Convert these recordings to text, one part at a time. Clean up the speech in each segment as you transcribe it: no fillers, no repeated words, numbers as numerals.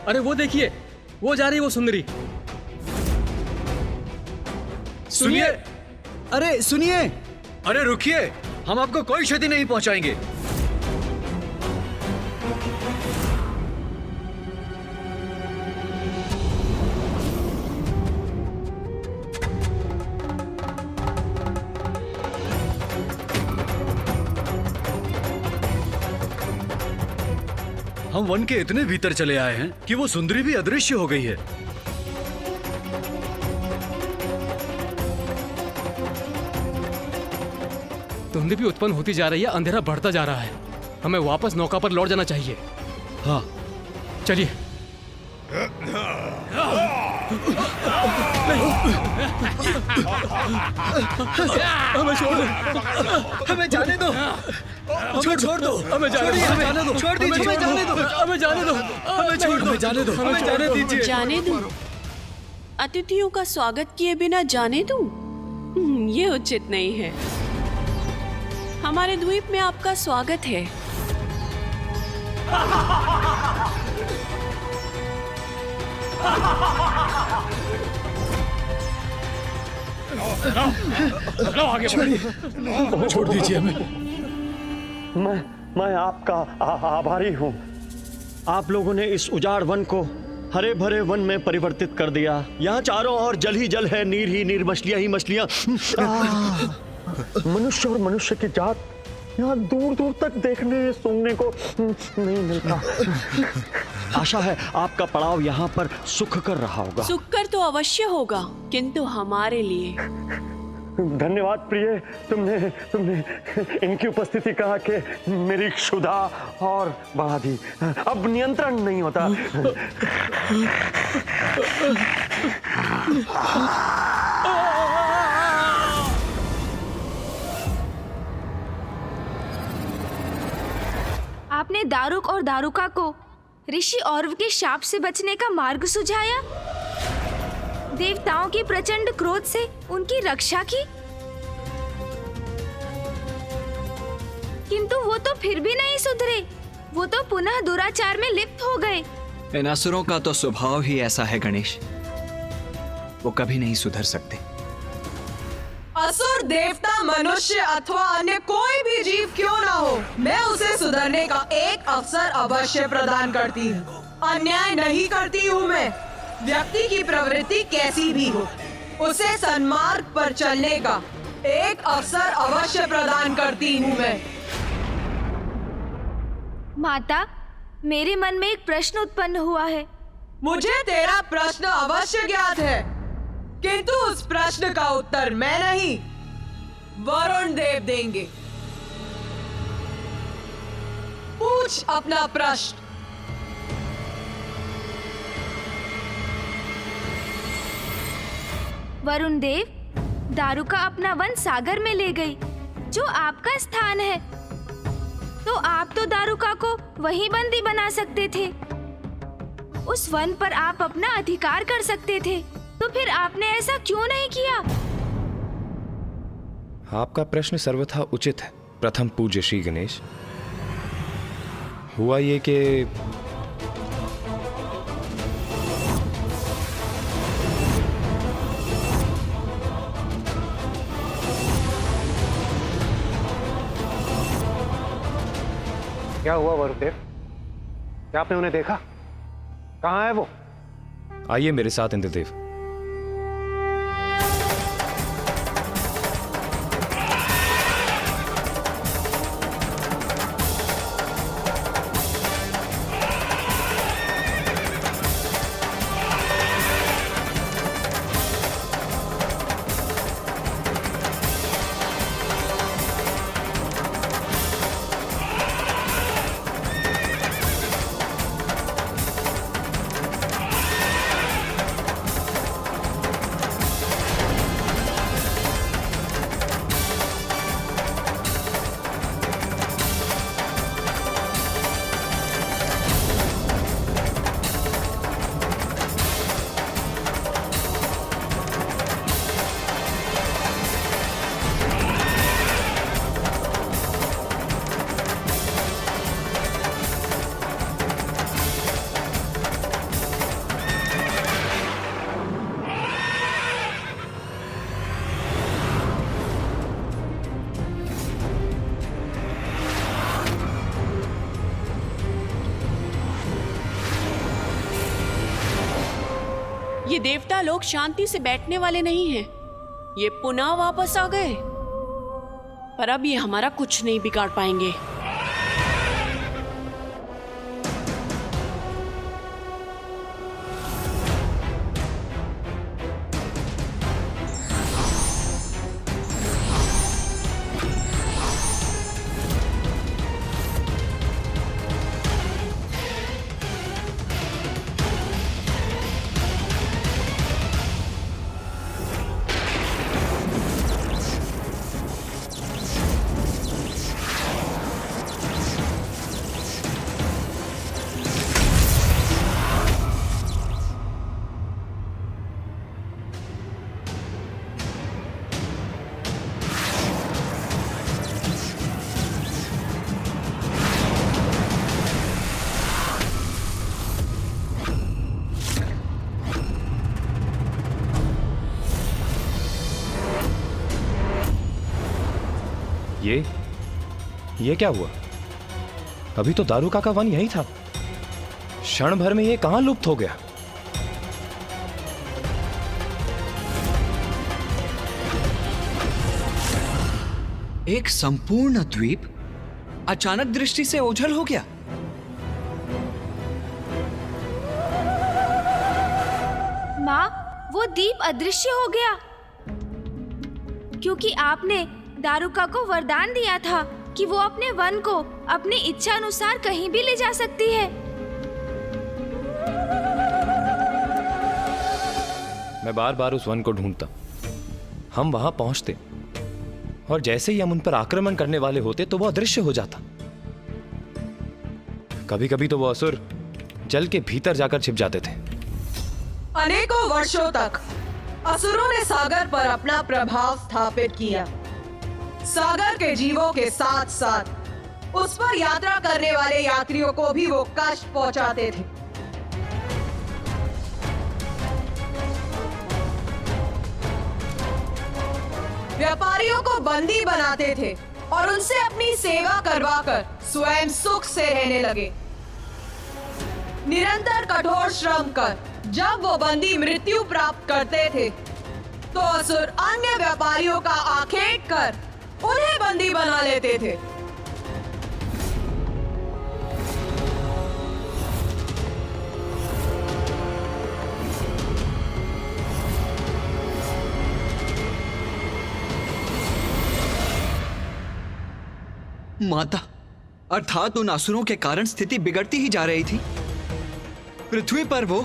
अरे वो देखिए, वो जा रही है वो सुंदरी। सुनिए, अरे सुनिए, अरे रुकिए, हम आपको कोई क्षति नहीं पहुंचाएंगे। हम वन के इतने भीतर चले आए हैं कि वो सुंदरी भी अदृश्य हो गई है। धुंध भी उत्पन्न होती जा रही है, अंधेरा बढ़ता जा रहा है। हमें वापस नौका पर लौट जाना चाहिए। हाँ, चलिए। हमें छोड़ दो, हमें जाने दो, छोड़ दो, हमें जाने दो, छोड़ दीजिए, हमें जाने दो, हमें जाने दो, हमें जाने दो, हमें जाने दीजिए। जाने दूं? अतिथियों का स्वागत किए बिना जाने दूं? ये उचित नहीं है। हमारे द्वीप में आपका स्वागत है। आगे छोड़ दीजिए हमें। मैं आपका आभारी हूँ। आप लोगों ने इस उजाड़ वन को हरे भरे वन में परिवर्तित कर दिया। यहाँ चारों ओर जल ही जल है, नीर ही नीर, मछलियाँ ही मछलियाँ। मनुष्य और मनुष्य की जात यहाँ दूर दूर तक देखने सुनने को नहीं मिलता। आशा है आपका पड़ाव यहाँ पर सुख कर रहा होगा। सुख कर तो अवश्य होगा, किंतु हमारे लिए। धन्यवाद प्रिय, तुमने इनकी उपस्थिति कहा कि मेरी क्षुधा और बढ़ा दी। अब नियंत्रण नहीं होता। आपने दारुक और दारुका को ऋषि औरव के शाप से बचने का मार्ग सुझाया, देवताओं के प्रचंड क्रोध से उनकी रक्षा की, किंतु वो तो फिर भी नहीं सुधरे। वो तो पुनः दुराचार में लिप्त हो गए। इन असुरों का तो स्वभाव ही ऐसा है गणेश, वो कभी नहीं सुधर सकते। असुर, देवता, मनुष्य अथवा अन्य कोई भी जीव क्यों ना हो, मैं उसे सुधरने का एक अवसर अवश्य प्रदान करती हूँ। अन्याय नहीं करती हूँ मैं। व्यक्ति की प्रवृत्ति कैसी भी हो, उसे सन्मार्ग पर चलने का एक अवसर अवश्य प्रदान करती हूँ मैं। माता, मेरे मन में एक प्रश्न उत्पन्न हुआ है। मुझे तेरा प्रश्न अवश्य ज्ञात है, किंतु उस प्रश्न का उत्तर मैं नहीं, वरुण देव देंगे। पूछ अपना प्रश्न। वरुण देव, दारुका अपना वन सागर में ले गई, जो आपका स्थान है। तो आप तो दारुका को वहीं बंदी बना सकते थे। उस वन पर आप अपना अधिकार कर सकते थे, तो फिर आपने ऐसा क्यों नहीं किया? आपका प्रश्न सर्वथा उचित है प्रथम पूज्य श्री गणेश। हुआ ये कि क्या हुआ वरुदेव? क्या आपने उन्हें देखा? कहाँ है वो? आइए मेरे साथ इंद्रदेव। ये देवता लोग शांति से बैठने वाले नहीं हैं। ये पुनः वापस आ गए, पर अब ये हमारा कुछ नहीं बिगाड़ पाएंगे। ये क्या हुआ? अभी तो दारुका का वन यही था। क्षण भर में ये कहां लुप्त हो गया? एक संपूर्ण द्वीप अचानक दृष्टि से ओझल हो गया। माँ, वो दीप अदृश्य हो गया क्योंकि आपने दारुका को वरदान दिया था कि वो अपने वन को अपनी इच्छा अनुसार कहीं भी ले जा सकती है। मैं बार बार उस वन को ढूंढता, हम वहां पहुंचते और जैसे ही हम उन पर आक्रमण करने वाले होते तो वो अदृश्य हो जाता। कभी कभी तो वो असुर जल के भीतर जाकर छिप जाते थे। अनेकों वर्षों तक असुरों ने सागर पर अपना प्रभाव स्थापित किया। सागर के जीवों के साथ साथ उस पर यात्रा करने वाले यात्रियों को भी वो कष्ट पहुंचाते थे। व्यापारियों को बंदी बनाते थे और उनसे अपनी सेवा करवाकर स्वयं सुख से रहने लगे। निरंतर कठोर श्रम कर जब वो बंदी मृत्यु प्राप्त करते थे तो असुर अन्य व्यापारियों का आखेट कर उन्हें बंदी बना लेते थे। माता, अर्थात उन असुरों के कारण स्थिति बिगड़ती ही जा रही थी। पृथ्वी पर वो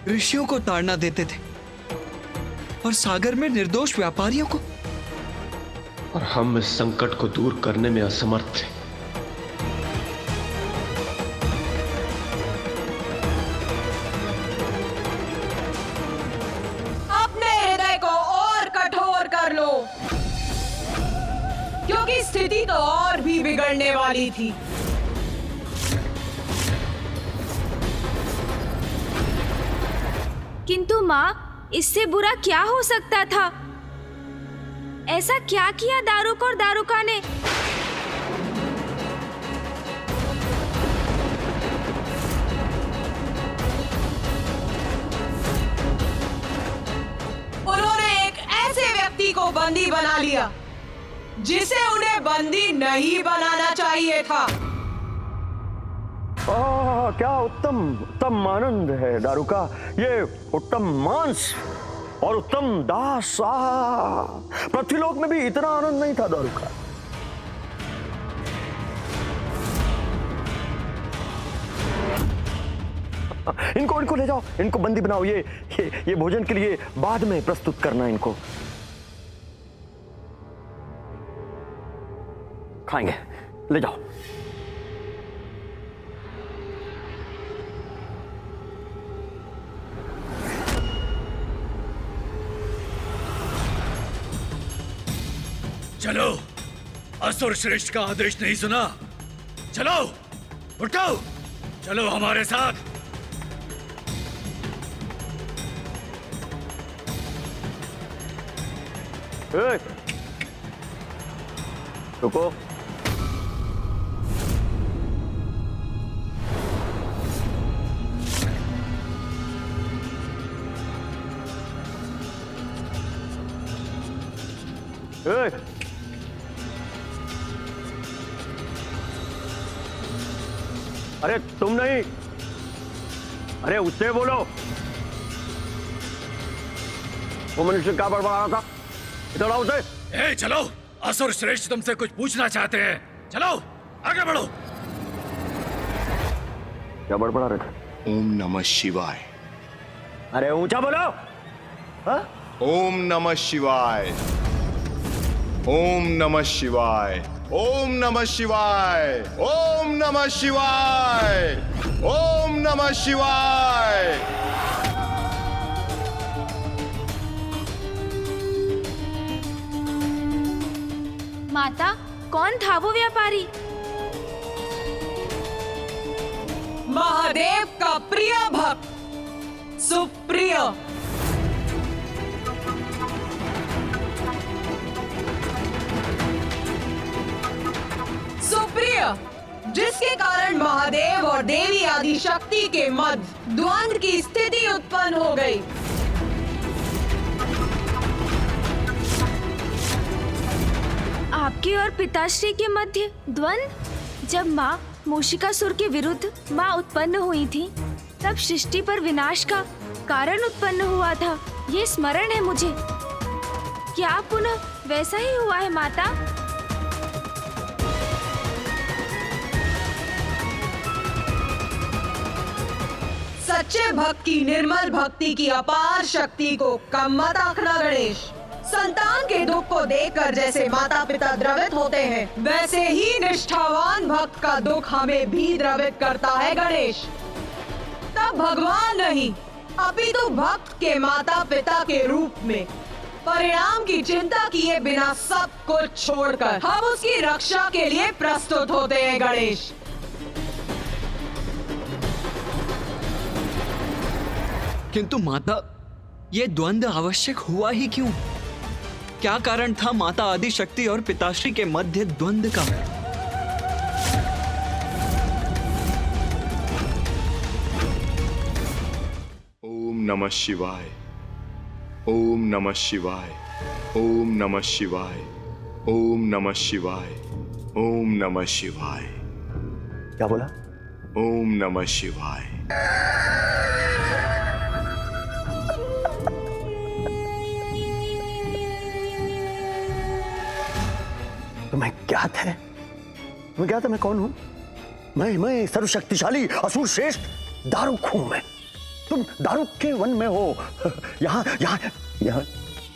ऋषियों को ताड़ना देते थे और सागर में निर्दोष व्यापारियों को। और हम इस संकट को दूर करने में असमर्थ थे। अपने हृदय को और कठोर कर लो, क्योंकि स्थिति तो और भी बिगड़ने वाली थी। किंतु माँ, इससे बुरा क्या हो सकता था? ऐसा क्या किया दारुक और दारुका ने? उन्होंने एक ऐसे व्यक्ति को बंदी बना लिया जिसे उन्हें बंदी नहीं बनाना चाहिए था। क्या उत्तम उत्तम आनंद है दारुका। ये उत्तम मांस और उत्तम दास। पृथ्वीलोक में भी इतना आनंद नहीं था दारुका। इनको ले जाओ, इनको बंदी बनाओ। ये भोजन के लिए बाद में प्रस्तुत करना। इनको खाएंगे, ले जाओ। चलो, असुर श्रेष्ठ का आदेश नहीं सुना? चलो, उठो, चलो हमारे साथ। रुको। ए, अरे तुम नहीं, अरे उससे बोलो। वो मनुष्य क्या बड़बड़ा रहा था? इधर आओ उसे। ए चलो, असुर श्रेष्ठ तुमसे कुछ पूछना चाहते हैं। चलो आगे बढ़ो। क्या बड़बड़ा रहे थे? ओम नमः शिवाय। अरे ऊंचा बोलो। हाँ? ओम नमः शिवाय। ओम नमः शिवाय। ओम नमः शिवाय। ओम नमः शिवाय। ओम नमः शिवाय। माता, कौन था वो व्यापारी? महादेव का प्रिय भक्त सुप्रिय। सुप्रिय, जिसके कारण महादेव और देवी आदि शक्ति के मध्य द्वंद्व की स्थिति उत्पन्न हो गई। आपके और पिताश्री के मध्य द्वंद्व? जब माँ मूषिकासुर के विरुद्ध माँ उत्पन्न हुई थी, तब सृष्टि पर विनाश का कारण उत्पन्न हुआ था। ये स्मरण है मुझे। क्या पुनः वैसा ही हुआ है माता? सच्चे भक्त की निर्मल भक्ति की अपार शक्ति को कम मत आंकना गणेश। संतान के दुख को देखकर जैसे माता पिता द्रवित होते हैं, वैसे ही निष्ठावान भक्त का दुख हमें भी द्रवित करता है गणेश। तब भगवान नहीं, अपितु भक्त के माता पिता के रूप में परिणाम की चिंता किए बिना सब कुछ छोड़कर हम उसकी रक्षा के लिए प्रस्तुत होते हैं गणेश। किंतु माता, ये द्वंद्व आवश्यक हुआ ही क्यों? क्या कारण था माता आदि शक्ति और पिताश्री के मध्य द्वंद्व का? ओम नमः शिवाय। ओम नमः शिवाय। ओम नमः शिवाय। ओम नमः शिवाय। ओम नमः शिवाय। क्या बोला? ओम नमः शिवाय। तुम्हें ज्ञात है? तुम्हें ज्ञात है मैं कौन हूं? मैं सर्वशक्तिशाली असुर श्रेष्ठ दारुक हूं मैं। तुम दारुक के वन में हो। यहाँ यहाँ यहाँ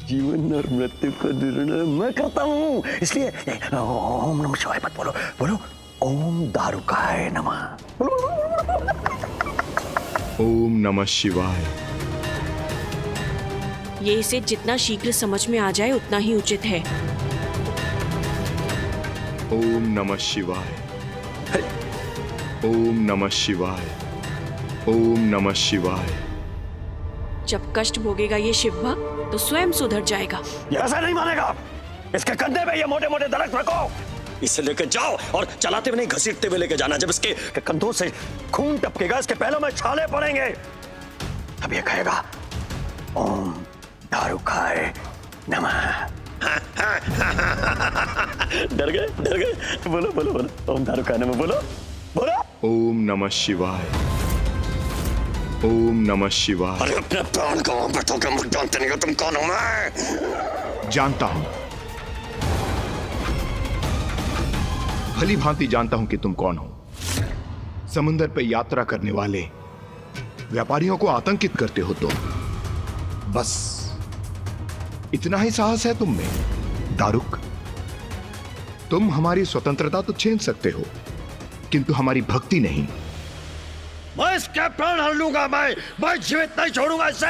जीवन और मृत्यु का निर्णय मैं करता हूं। इसलिए ओम नमः शिवाय मत बोलो, बोलो ओम दारुकाय नमः। ओम नमः शिवाय। ये इसे जितना शीघ्र समझ में आ जाए उतना ही उचित है। ओम नमः शिवाय। ओम नमः शिवाय। ओम नमः शिवाय। जब कष्ट भोगेगा ये शिव भक्त तो स्वयं सुधर जाएगा। ये ऐसा नहीं मानेगा। इसके कंधे पे ये मोटे मोटे दरख्त रखो, इसे लेके जाओ और चलाते हुए नहीं घसीटते हुए लेके जाना। जब इसके कंधों से खून टपकेगा, इसके पैरों में छाले पड़ेंगे, तब ये कहेगा ओम दारुकाय नमः। डर गए? बोलो बोलो बोलो ओम दारुकाय नमः बोलो बोलो। ओम नमः शिवाय। ओम नमः शिवाय। अरे अपने प्राण को बैठोगे, मुझे जानते नहीं हो तुम कौन हो? मैं जानता हूं, भली भांति जानता हूं कि तुम कौन हो। समुद्र पर यात्रा करने वाले व्यापारियों को आतंकित करते हो तुम। बस इतना ही साहस है तुम में दारुक। तुम हमारी स्वतंत्रता तो छीन सकते हो, किंतु हमारी भक्ति नहीं। मैं इसके प्राण हर लूंगा। मैं जीवित नहीं छोड़ूंगा इसे।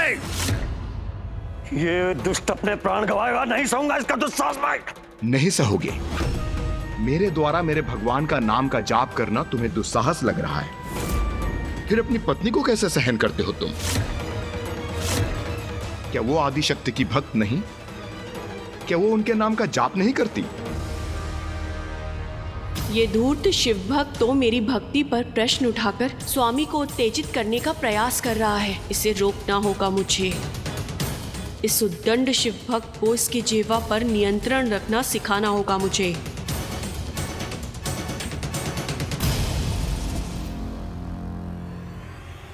ये दुष्ट अपने प्राण गवाएगा, नहीं सहूंगा इसका दुस्साहस। मैं नहीं सहोगे। मेरे द्वारा मेरे भगवान का नाम का जाप करना तुम्हें दुस्साहस लग रहा है, फिर अपनी पत्नी को कैसे सहन करते हो तुम? क्या वो आदि शक्ति की भक्त नहीं? क्या वो उनके नाम का जाप नहीं करती? ये धूर्त शिव भक्त तो मेरी भक्ति पर प्रश्न उठाकर स्वामी को उत्तेजित करने का प्रयास कर रहा है। इसे रोकना होगा मुझे। इस उद्दंड शिव भक्त को इसकी जीवा पर नियंत्रण रखना सिखाना होगा मुझे।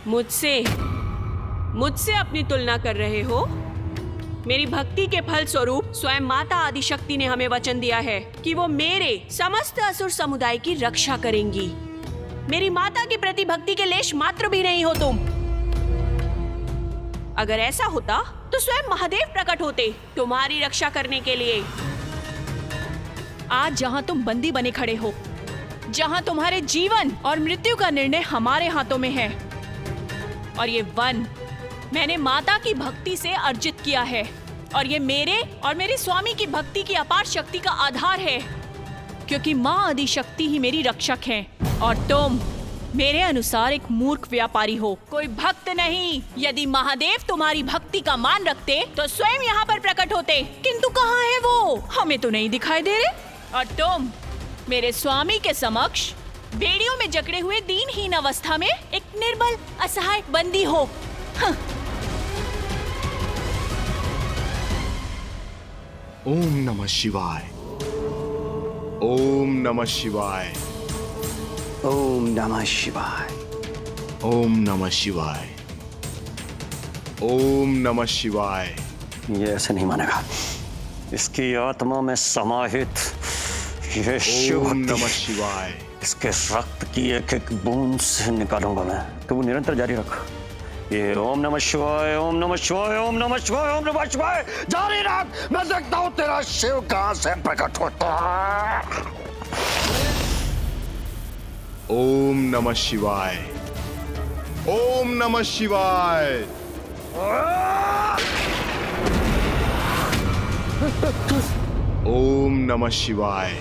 मुझसे अपनी तुलना कर रहे हो? मेरी भक्ति के फल स्वरूप स्वयं माता आदिशक्ति ने हमें वचन दिया है कि वो मेरे समस्त असुर समुदाय की रक्षा करेंगी। मेरी माता के प्रति भक्ति के लेश मात्र भी नहीं हो तुम। अगर ऐसा होता तो स्वयं महादेव प्रकट होते तुम्हारी रक्षा करने के लिए। आज जहां तुम बंदी बने खड़े हो, जहां तुम्हारे जीवन और मृत्यु का निर्णय हमारे हाथों में है, और ये वन मैंने माता की भक्ति से अर्जित किया है, और ये मेरे और मेरे स्वामी की भक्ति की अपार शक्ति का आधार है, क्योंकि माँ आदिशक्ति ही मेरी रक्षक है और तुम मेरे अनुसार एक मूर्ख व्यापारी हो, कोई भक्त नहीं। यदि महादेव तुम्हारी भक्ति का मान रखते तो स्वयं यहाँ पर प्रकट होते, किंतु कहाँ है वो? हमें तो नहीं दिखाई दे रहे। और तुम मेरे स्वामी के समक्ष बेड़ियों में जकड़े हुए दीनहीन अवस्था में एक निर्बल असहाय बंदी हो। ओम नमः शिवाय। ओम नमः शिवाय। ओम नमः शिवाय। ओम नमः शिवाय। ओम नमः शिवाय। ये ऐसे नहीं मानेगा। इसकी आत्मा में समाहित ये शिव ओम भक्ति, नमः शिवाय। इसके रक्त की एक एक बूंद से निकालूंगा मैं। तो वो निरंतर जारी रख। ये ओम नमः शिवाय, ओम नमः शिवाय, ओम नमः शिवाय, ओम नमः शिवाय जारी रख। मैं देखता हूं तेरा शिव कहां से प्रकट होता है। ओम नमः शिवाय। ओम नमः शिवाय। ओम नमः शिवाय।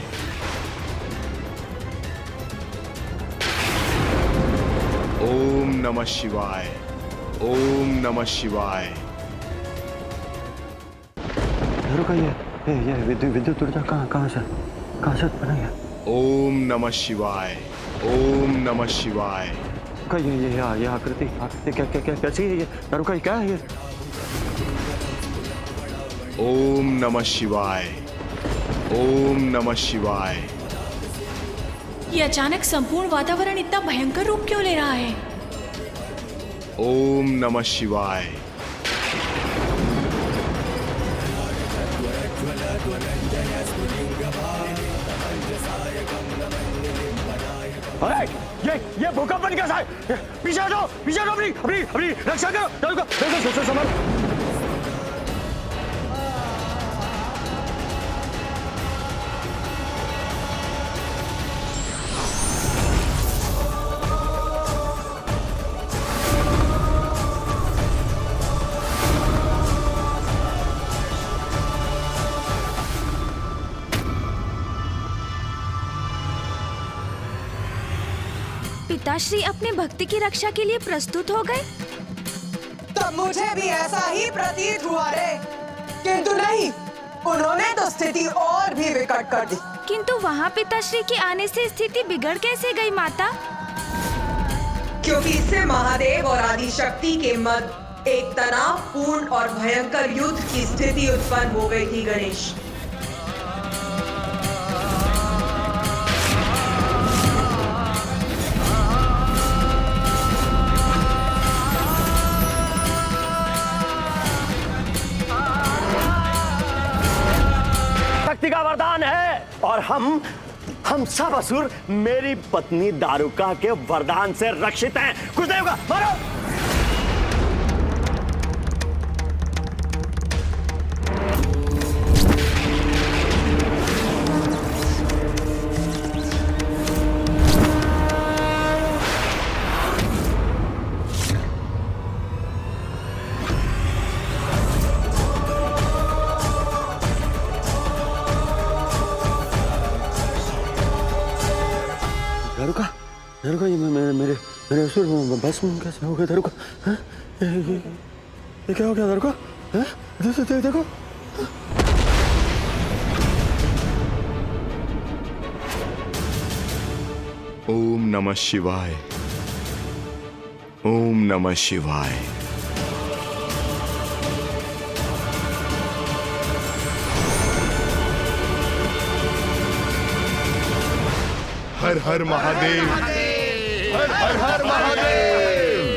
ओम नमः शिवाय। ओम नमः शिवाय। रुको, ये विद्युत ऊर्जा कहां से बना है? ओम नमः शिवाय। ओम नमः शिवाय। का ये आकृति क्या कैसी है ये? रुको, क्या है ये? ओम नमः शिवाय। ओम नमः शिवाय। ये अचानक संपूर्ण वातावरण इतना भयंकर रूप क्यों ले रहा है? ओम नमः शिवाय। अरे ये भूकंपन कैसा है? पीछे हटो, अपनी रक्षा करो। देखो सामान। पिताश्री अपने भक्ति की रक्षा के लिए प्रस्तुत हो गए। तो मुझे भी ऐसा ही प्रतीत हुआ रे, किंतु नहीं, उन्होंने तो स्थिति और भी विकट कर दी। किंतु वहाँ पिताश्री के आने से स्थिति बिगड़ कैसे गई माता? क्योंकि इससे महादेव और आदिशक्ति के मध्य एक तनावपूर्ण और भयंकर युद्ध की स्थिति उत्पन्न हो गई थी गणेश। शक्ति का वरदान है और हम सब असुर मेरी पत्नी दारुका के वरदान से रक्षित हैं। कुछ नहीं होगा, मारो। दारुका, ये मेरे असुर भस्म कैसे हो गए? दारुका, ये क्या हो गया? दारुका, देखो। ओम नमः शिवाय। ओम नमः शिवाय। हर हर महादेव, हर हर हर महादेव,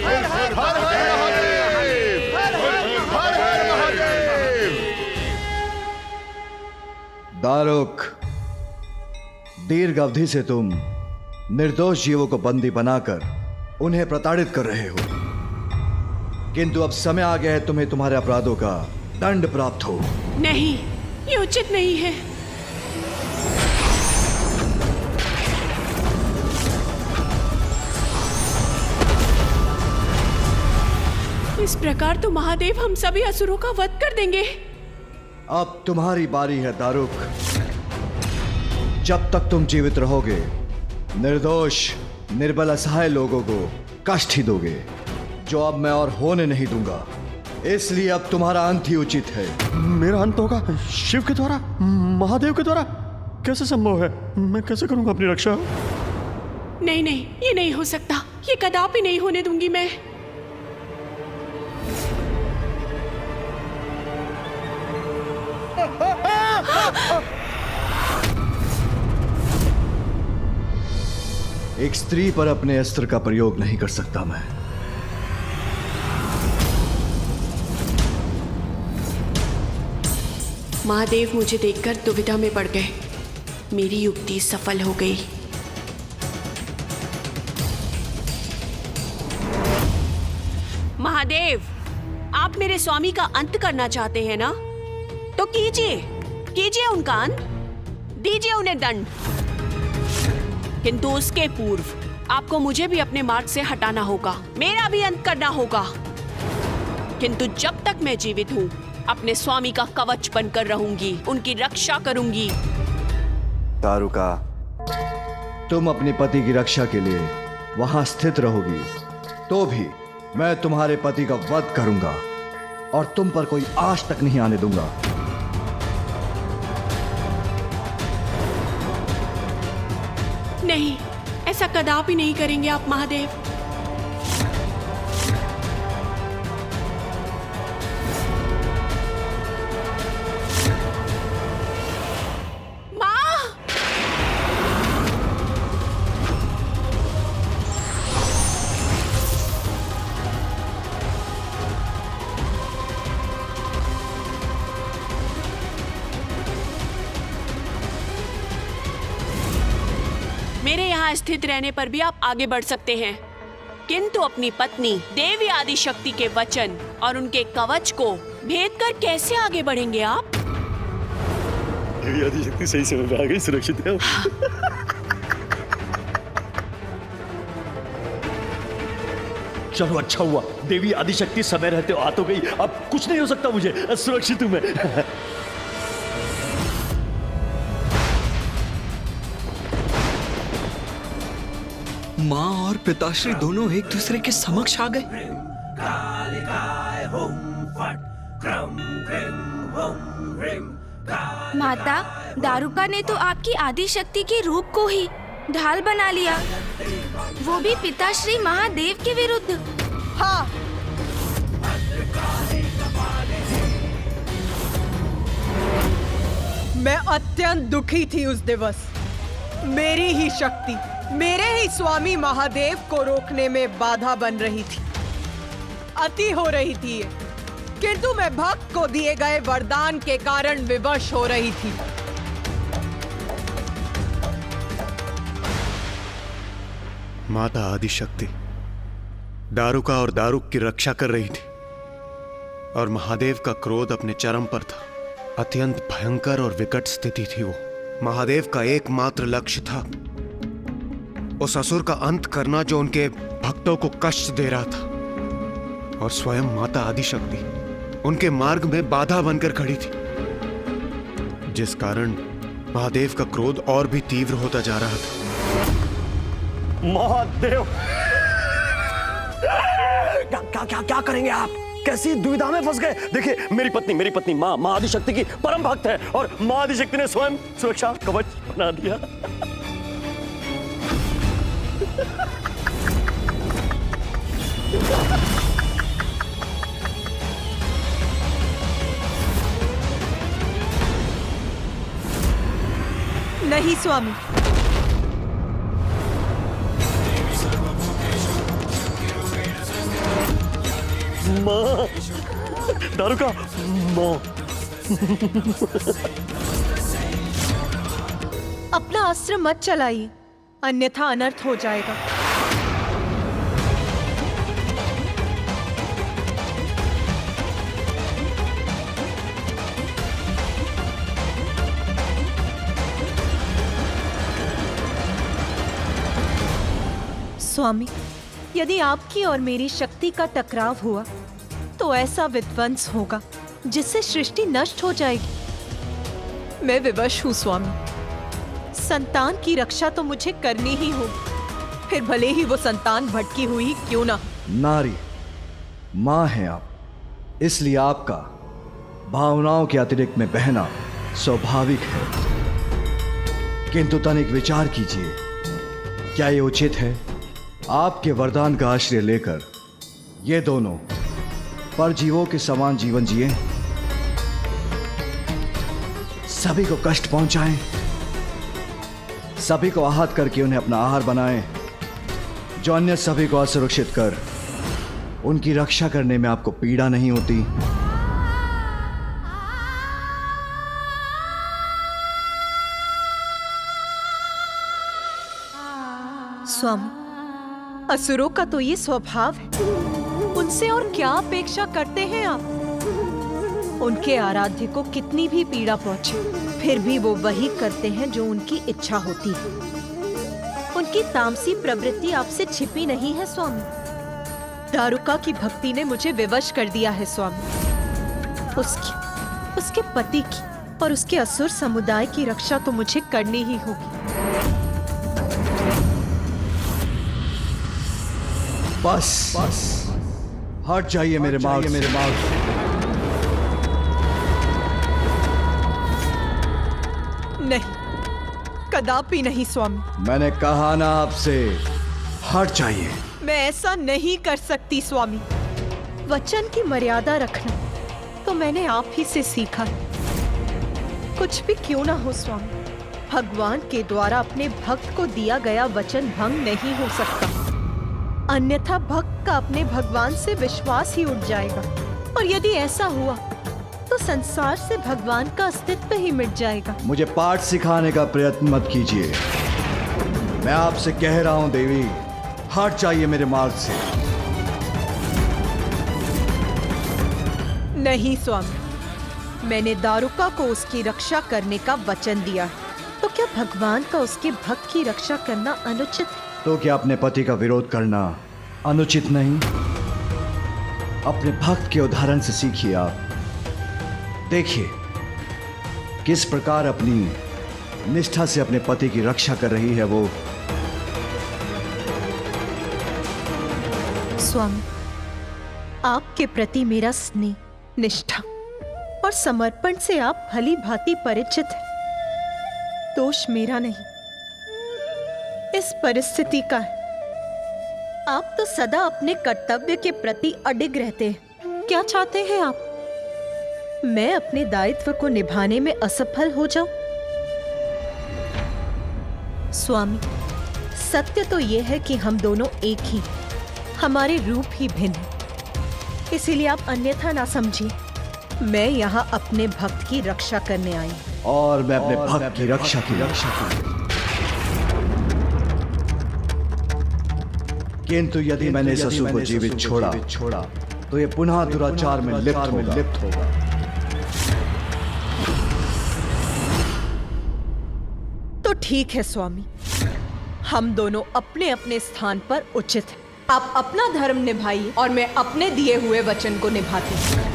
हर हर हर महादेव, हर हर हर महादेव। दारुक, दीर्घ अवधि से तुम निर्दोष जीवों को बंदी बनाकर उन्हें प्रताड़ित कर रहे हो, किंतु अब समय आ गया है तुम्हें तुम्हारे अपराधों का दंड प्राप्त हो। नहीं, ये उचित नहीं है। इस प्रकार तो महादेव हम सभी असुरों का वध कर देंगे। अब तुम्हारी बारी है दारुक। जब तक तुम जीवित रहोगे, निर्दोष निर्बल असहाय लोगों को कष्ट ही दोगे, जो अब मैं और होने नहीं दूंगा। इसलिए अब तुम्हारा अंत ही उचित है। मेरा अंत होगा शिव के द्वारा, महादेव के द्वारा? कैसे संभव है? मैं कैसे करूंगा अपनी रक्षा? नहीं नहीं, ये नहीं हो सकता। ये कदापि नहीं होने दूंगी मैं। एक स्त्री पर अपने अस्त्र का प्रयोग नहीं कर सकता मैं। महादेव मुझे देखकर दुविधा में पड़ गए। मेरी युक्ति सफल हो गई। महादेव, आप मेरे स्वामी का अंत करना चाहते हैं ना? तो कीजिए उनका अंत, दीजिए उन्हें दंड। किंतु उसके पूर्व आपको मुझे भी अपने मार्ग से हटाना होगा, मेरा भी अंत करना होगा। किंतु जब तक मैं जीवित हूँ, अपने स्वामी का कवच बनकर रहूंगी, उनकी रक्षा करूंगी। दारुका, तुम अपने पति की रक्षा के लिए वहां स्थित रहोगी, तो भी मैं तुम्हारे पति का वध करूंगा और तुम पर कोई आश तक नहीं आने दूंगा। नहीं, ऐसा कदापि नहीं करेंगे आप महादेव। मेरे यहाँ स्थित रहने पर भी आप आगे बढ़ सकते हैं, किंतु अपनी पत्नी देवी आदिशक्ति के वचन और उनके कवच को भेद कर कैसे आगे बढ़ेंगे आप? देवी आदिशक्ति सही समय पे आ गई, सुरक्षित है। चलो अच्छा हुआ, देवी आदिशक्ति समय रहते आ तो गई। अब कुछ नहीं हो सकता मुझे, सुरक्षित हूं मैं। माँ और पिताश्री दोनों एक दूसरे के समक्ष आ गए। माता, दारुका ने तो आपकी आदिशक्ति के रूप को ही ढाल बना लिया, वो भी पिताश्री महादेव के विरुद्ध। हाँ, मैं अत्यंत दुखी थी उस दिवस। मेरी ही शक्ति मेरे ही स्वामी महादेव को रोकने में बाधा बन रही थी, अति हो रही थी ये। किंतु मैं भक्त को दिए गए वरदान के कारण विवश हो रही थी। माता आदिशक्ति दारुका और दारुक की रक्षा कर रही थी और महादेव का क्रोध अपने चरम पर था। अत्यंत भयंकर और विकट स्थिति थी वो। महादेव का एकमात्र लक्ष्य था उस असुर का अंत करना जो उनके भक्तों को कष्ट दे रहा था, और स्वयं माता आदिशक्ति उनके मार्ग में बाधा बनकर खड़ी थी, जिस कारण महादेव का क्रोध और भी तीव्र होता जा रहा था। महादेव, क्या करेंगे आप? कैसी दुविधा में फंस गए? देखिए, मेरी पत्नी माँ आदिशक्ति की परम भक्त है और माँ आदिशक्ति ने स्वयं सुरक्षा कवच बना दिया। नहीं स्वामी, माँ, दारुका माँ। अपना अस्त्र मत चलाइए, अन्यथा अनर्थ हो जाएगा। स्वामी, यदि आपकी और मेरी शक्ति का टकराव हुआ तो ऐसा विध्वंस होगा जिससे सृष्टि नष्ट हो जाएगी। मैं विवश हूँ स्वामी। संतान की रक्षा तो मुझे करनी ही होगी, फिर भले ही वो संतान भटकी हुई क्यों ना। नारी, मां हैं आप, इसलिए आपका भावनाओं के अतिरिक्त में बहना स्वाभाविक है। किंतु तनिक विचार कीजिए, क्या ये उचित है आपके वरदान का आश्रय लेकर ये दोनों परजीवों के समान जीवन जिए, सभी को कष्ट पहुंचाएं, सभी को आहत करके उन्हें अपना आहार बनाएं, जो अन्य सभी को असुरक्षित कर उनकी रक्षा करने में आपको पीड़ा नहीं होती? स्वामी, असुरों का तो ये स्वभाव है, उनसे और क्या अपेक्षा करते हैं आप? उनके आराध्य को कितनी भी पीड़ा पहुंचे, फिर भी वो वही करते हैं जो उनकी इच्छा होती है। उनकी तामसी प्रवृत्ति आपसे छिपी नहीं है स्वामी। दारुका की भक्ति ने मुझे विवश कर दिया है स्वामी। उसके पति की और उसके असुर समुदाय की रक्षा तो मुझे करनी ही होगी। बस हट जाइए मेरे मार्ग से। नहीं, कदापि नहीं स्वामी। मैंने कहा ना आपसे, हट जाइए। मैं ऐसा नहीं कर सकती स्वामी। वचन की मर्यादा रखना तो मैंने आप ही से सीखा है। कुछ भी क्यों ना हो स्वामी, भगवान के द्वारा अपने भक्त को दिया गया वचन भंग नहीं हो सकता, अन्यथा भक्त का अपने भगवान से विश्वास ही उठ जाएगा। और यदि ऐसा हुआ तो संसार से भगवान का अस्तित्व ही मिट जाएगा। मुझे पाठ सिखाने का प्रयत्न मत कीजिए। मैं आपसे कह रहा हूं देवी, हट जाइए मेरे मार्ग से। नहीं स्वामी, मैंने दारुका को उसकी रक्षा करने का वचन दिया है, तो क्या भगवान का उसके भक्त की रक्षा करना अनुचित है? तो क्या अपने पति का विरोध करना अनुचित नहीं? अपने भक्त के उदाहरण से सीखिए। आप देखिए किस प्रकार अपनी निष्ठा से अपने पति की रक्षा कर रही है वो। स्वामी, आपके प्रति मेरा स्नेह, निष्ठा और समर्पण से आप भली भांति परिचित हैं। दोष मेरा नहीं, इस परिस्थिति का है। आप तो सदा अपने कर्तव्य के प्रति अडिग रहते हैं। क्या चाहते हैं आप? मैं अपने दायित्व को निभाने में असफल हो जाऊं? स्वामी, सत्य तो यह है कि हम दोनों एक ही, हमारे रूप ही भिन्न हैं। इसीलिए आप अन्यथा ना समझिए। मैं यहाँ अपने भक्त की रक्षा करने आई हूं। और मैं अपने भक्त की रक्षा की। किंतु यदि मैंने इस असुर को जीवित छोड़ा तो ये पुनः दुराचार में लिप्त होगा। तो ठीक है स्वामी, हम दोनों अपने अपने स्थान पर उचित हैं। आप अपना धर्म निभाइए और मैं अपने दिए हुए वचन को निभाती हूँ।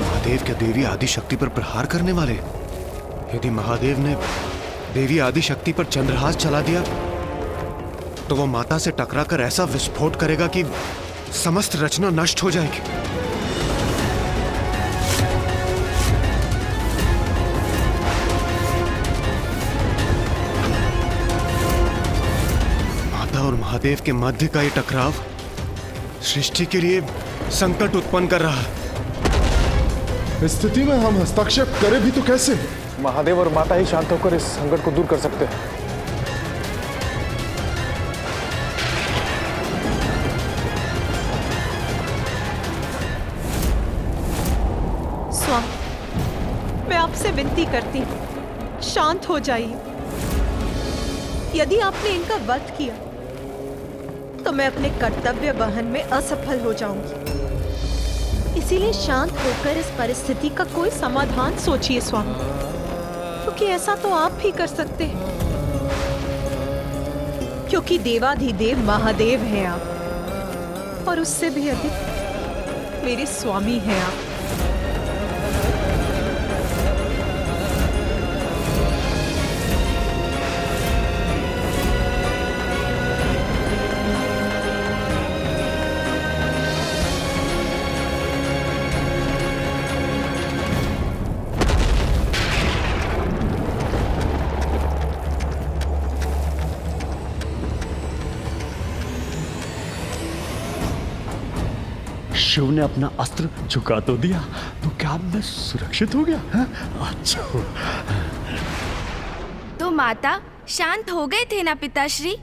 महादेव क्या देवी आदिशक्ति पर प्रहार करने वाले? यदि महादेव ने देवी आदिशक्ति पर चंद्रहास चला दिया तो वो माता से टकराकर ऐसा विस्फोट करेगा कि समस्त रचना नष्ट हो जाएगी। माता और महादेव के मध्य का ये टकराव सृष्टि के लिए संकट उत्पन्न कर रहा है। इस स्थिति में हम हस्तक्षेप करें भी तो कैसे? महादेव और माता ही शांत होकर इस संकट को दूर कर सकते हैं। स्वामी, मैं आपसे विनती करती हूँ, शांत हो जाइए। यदि आपने इनका वध किया तो मैं अपने कर्तव्य वहन में असफल हो जाऊंगी। इसीलिए शांत होकर इस परिस्थिति का कोई समाधान सोचिए स्वामी, क्योंकि ऐसा तो आप ही कर सकते हैं, क्योंकि देवाधिदेव महादेव हैं आप, और उससे भी अधिक मेरे स्वामी हैं आप। शिव ने अपना अस्त्र झुका तो दिया, तो क्या अब मैं सुरक्षित हो गया? अच्छा। तो माता शांत हो गए थे ना पिताश्री?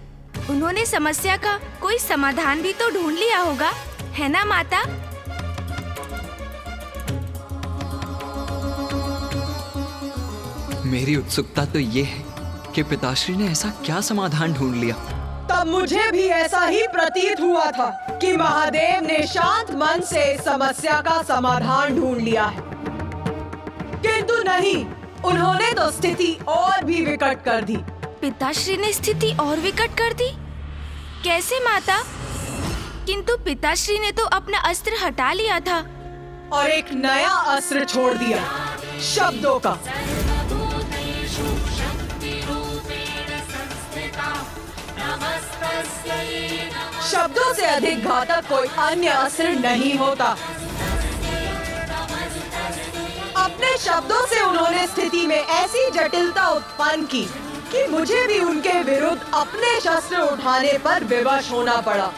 उन्होंने समस्या का कोई समाधान भी तो ढूंढ लिया होगा, है ना माता? मेरी उत्सुकता तो ये है कि पिताश्री ने ऐसा क्या समाधान ढूंढ लिया। तब मुझे भी ऐसा ही प्रतीत हुआ था कि महादेव ने शांत मन से समस्या का समाधान ढूंढ लिया है, किंतु नहीं, उन्होंने तो स्थिति और भी विकट कर दी। पिताश्री ने स्थिति और विकट कर दी? कैसे माता? किंतु पिताश्री ने तो अपना अस्त्र हटा लिया था और एक नया अस्त्र छोड़ दिया, शब्दों का। शब्दों से अधिक घातक कोई अन्य अस्त्र नहीं होता। अपने शब्दों से उन्होंने स्थिति में ऐसी जटिलता उत्पन्न की कि मुझे भी उनके विरुद्ध अपने शस्त्र उठाने पर विवश होना पड़ा।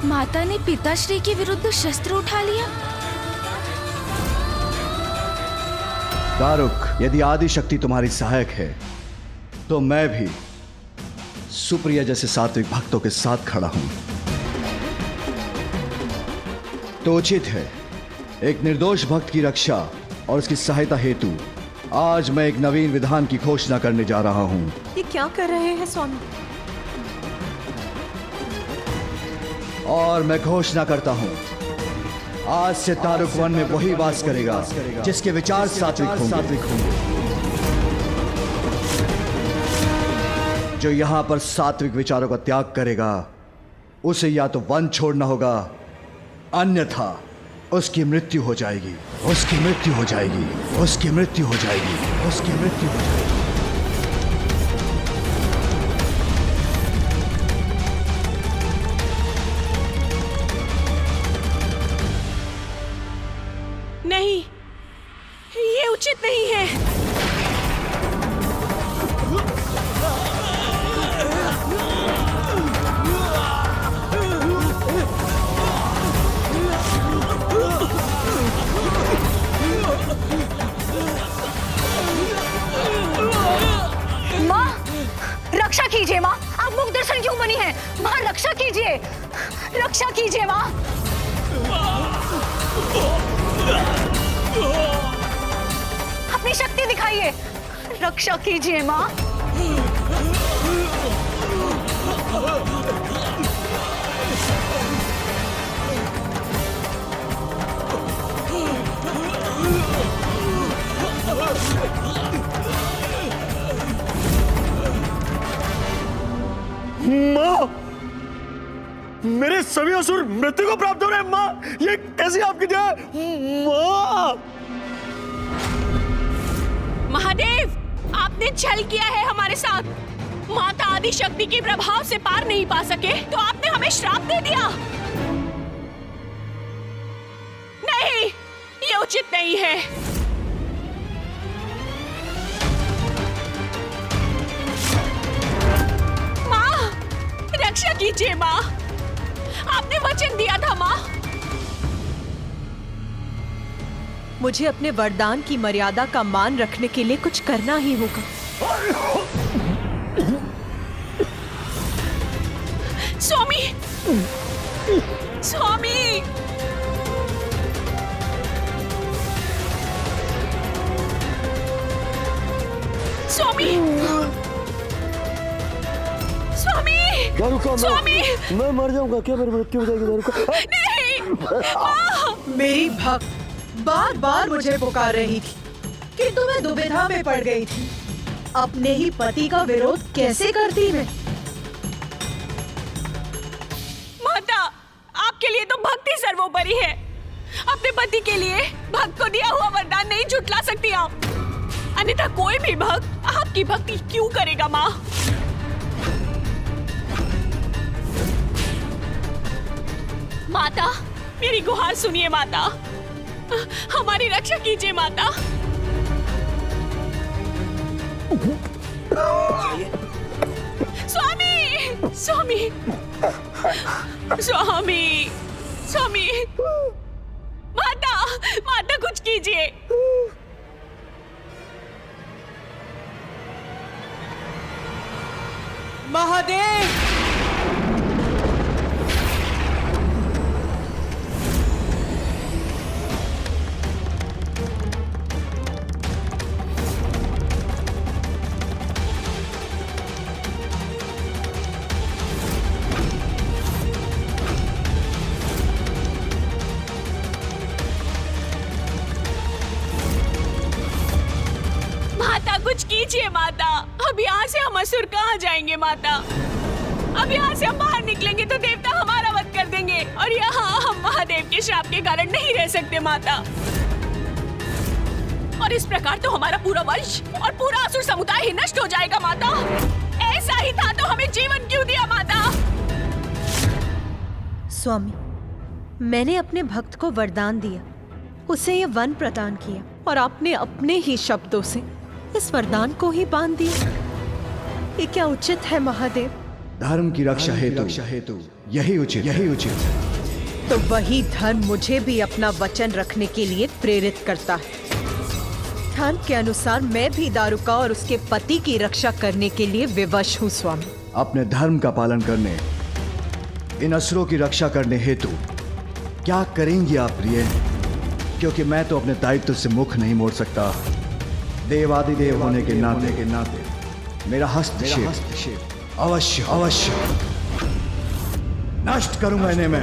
माता ने पिताश्री के विरुद्ध शस्त्र उठा लिया? दारुक, यदि आदि शक्ति तुम्हारी सहायक है तो मैं भी सुप्रिया जैसे सात्विक भक्तों के साथ खड़ा हूं। तो उचित है, एक निर्दोष भक्त की रक्षा और उसकी सहायता हेतु आज मैं एक नवीन विधान की घोषणा करने जा रहा हूं। ये क्या कर रहे हैं स्वामी? और मैं घोषणा करता हूं, आज से तारुक वन में वही वास करेगा जिसके विचार सात्विक होंगे। जो यहां पर सात्विक विचारों का त्याग करेगा उसे या तो वन छोड़ना होगा, अन्यथा उसकी मृत्यु हो जाएगी, उसकी मृत्यु हो जाएगी, उसकी मृत्यु हो जाएगी, उसकी मृत्यु हो जाएगी। नहीं, ये उचित नहीं है। रक्षा कीजिए माँ, आप मुख दर्शन क्यों बनी हैं? माँ रक्षा कीजिए, रक्षा कीजिए माँ। अपनी शक्ति दिखाइए, रक्षा कीजिए माँ। माँ, मेरे सभी असुर मृत्यु को प्राप्त हो रहे हैं। माँ, ये कैसी आपकी जय? माँ, महादेव, आपने छल किया है हमारे साथ। माता आदि शक्ति के प्रभाव से पार नहीं पा सके तो आपने हमें श्राप दे दिया। नहीं, ये उचित नहीं है। माँ, रक्षा कीजिए माँ, आपने वचन दिया था माँ। मुझे अपने वरदान की मर्यादा का मान रखने के लिए कुछ करना ही होगा। स्वामी, स्वामी, स्वामी, स्वामी, दारुका, स्वामी, मैं मर जाऊंगा क्या? मेरी मृत्यु हो जाएगी दारुका? नहीं, मेरी भक्त बार बार मुझे पुकार रही थी, किंतु मैं दुविधा में पड़ गई थी। अपने ही पति का विरोध कैसे करती मैं? माता, आपके लिए तो भक्ति सर्वोपरि है। अपने पति के लिए भक्त को दिया हुआ वरदान नहीं झुठला सकती आप, अन्यथा कोई भी भक्त आपकी भक्ति क्यों करेगा माँ? माता, मेरी गुहार सुनिए माता, हमारी रक्षा कीजिए माता। स्वामी, स्वामी, स्वामी, स्वामी, माता, माता कुछ कीजिए। महादेव, माता कुछ कीजिए माता, अब यहाँ से हम असुर कहाँ जाएंगे माता? अब यहाँ से हम बाहर निकलेंगे तो देवता हमारा वध कर देंगे और यहाँ हम महादेव के श्राप के कारण नहीं रह सकते माता। और इस प्रकार तो हमारा पूरा वंश और पूरा असुर समुदाय ही नष्ट हो जाएगा माता। ऐसा ही था तो हमें जीवन क्यों दिया माता? स्वामी, मैंने अपने भक्त को वरदान दिया, उसे ये वन प्रदान किया और आपने अपने ही शब्दों से इस वरदान को ही बांध दिया। ये क्या उचित है महादेव? धर्म की रक्षा हेतु यही उचित, यही उचित। तो वही धर्म मुझे भी अपना वचन रखने के लिए प्रेरित करता है। धर्म के अनुसार मैं भी दारुका और उसके पति की रक्षा करने के लिए विवश हूँ स्वामी। अपने धर्म का पालन करने, इन असुरों की रक्षा करने हेतु क्या करेंगी आप प्रिय? क्योंकि मैं तो अपने दायित्व से मुख नहीं मोड़ सकता। देवादिदेव होने के नाते मेरा हस्तक्षेप अवश्य अवश्य नष्ट करूंगा इन्हें मैं।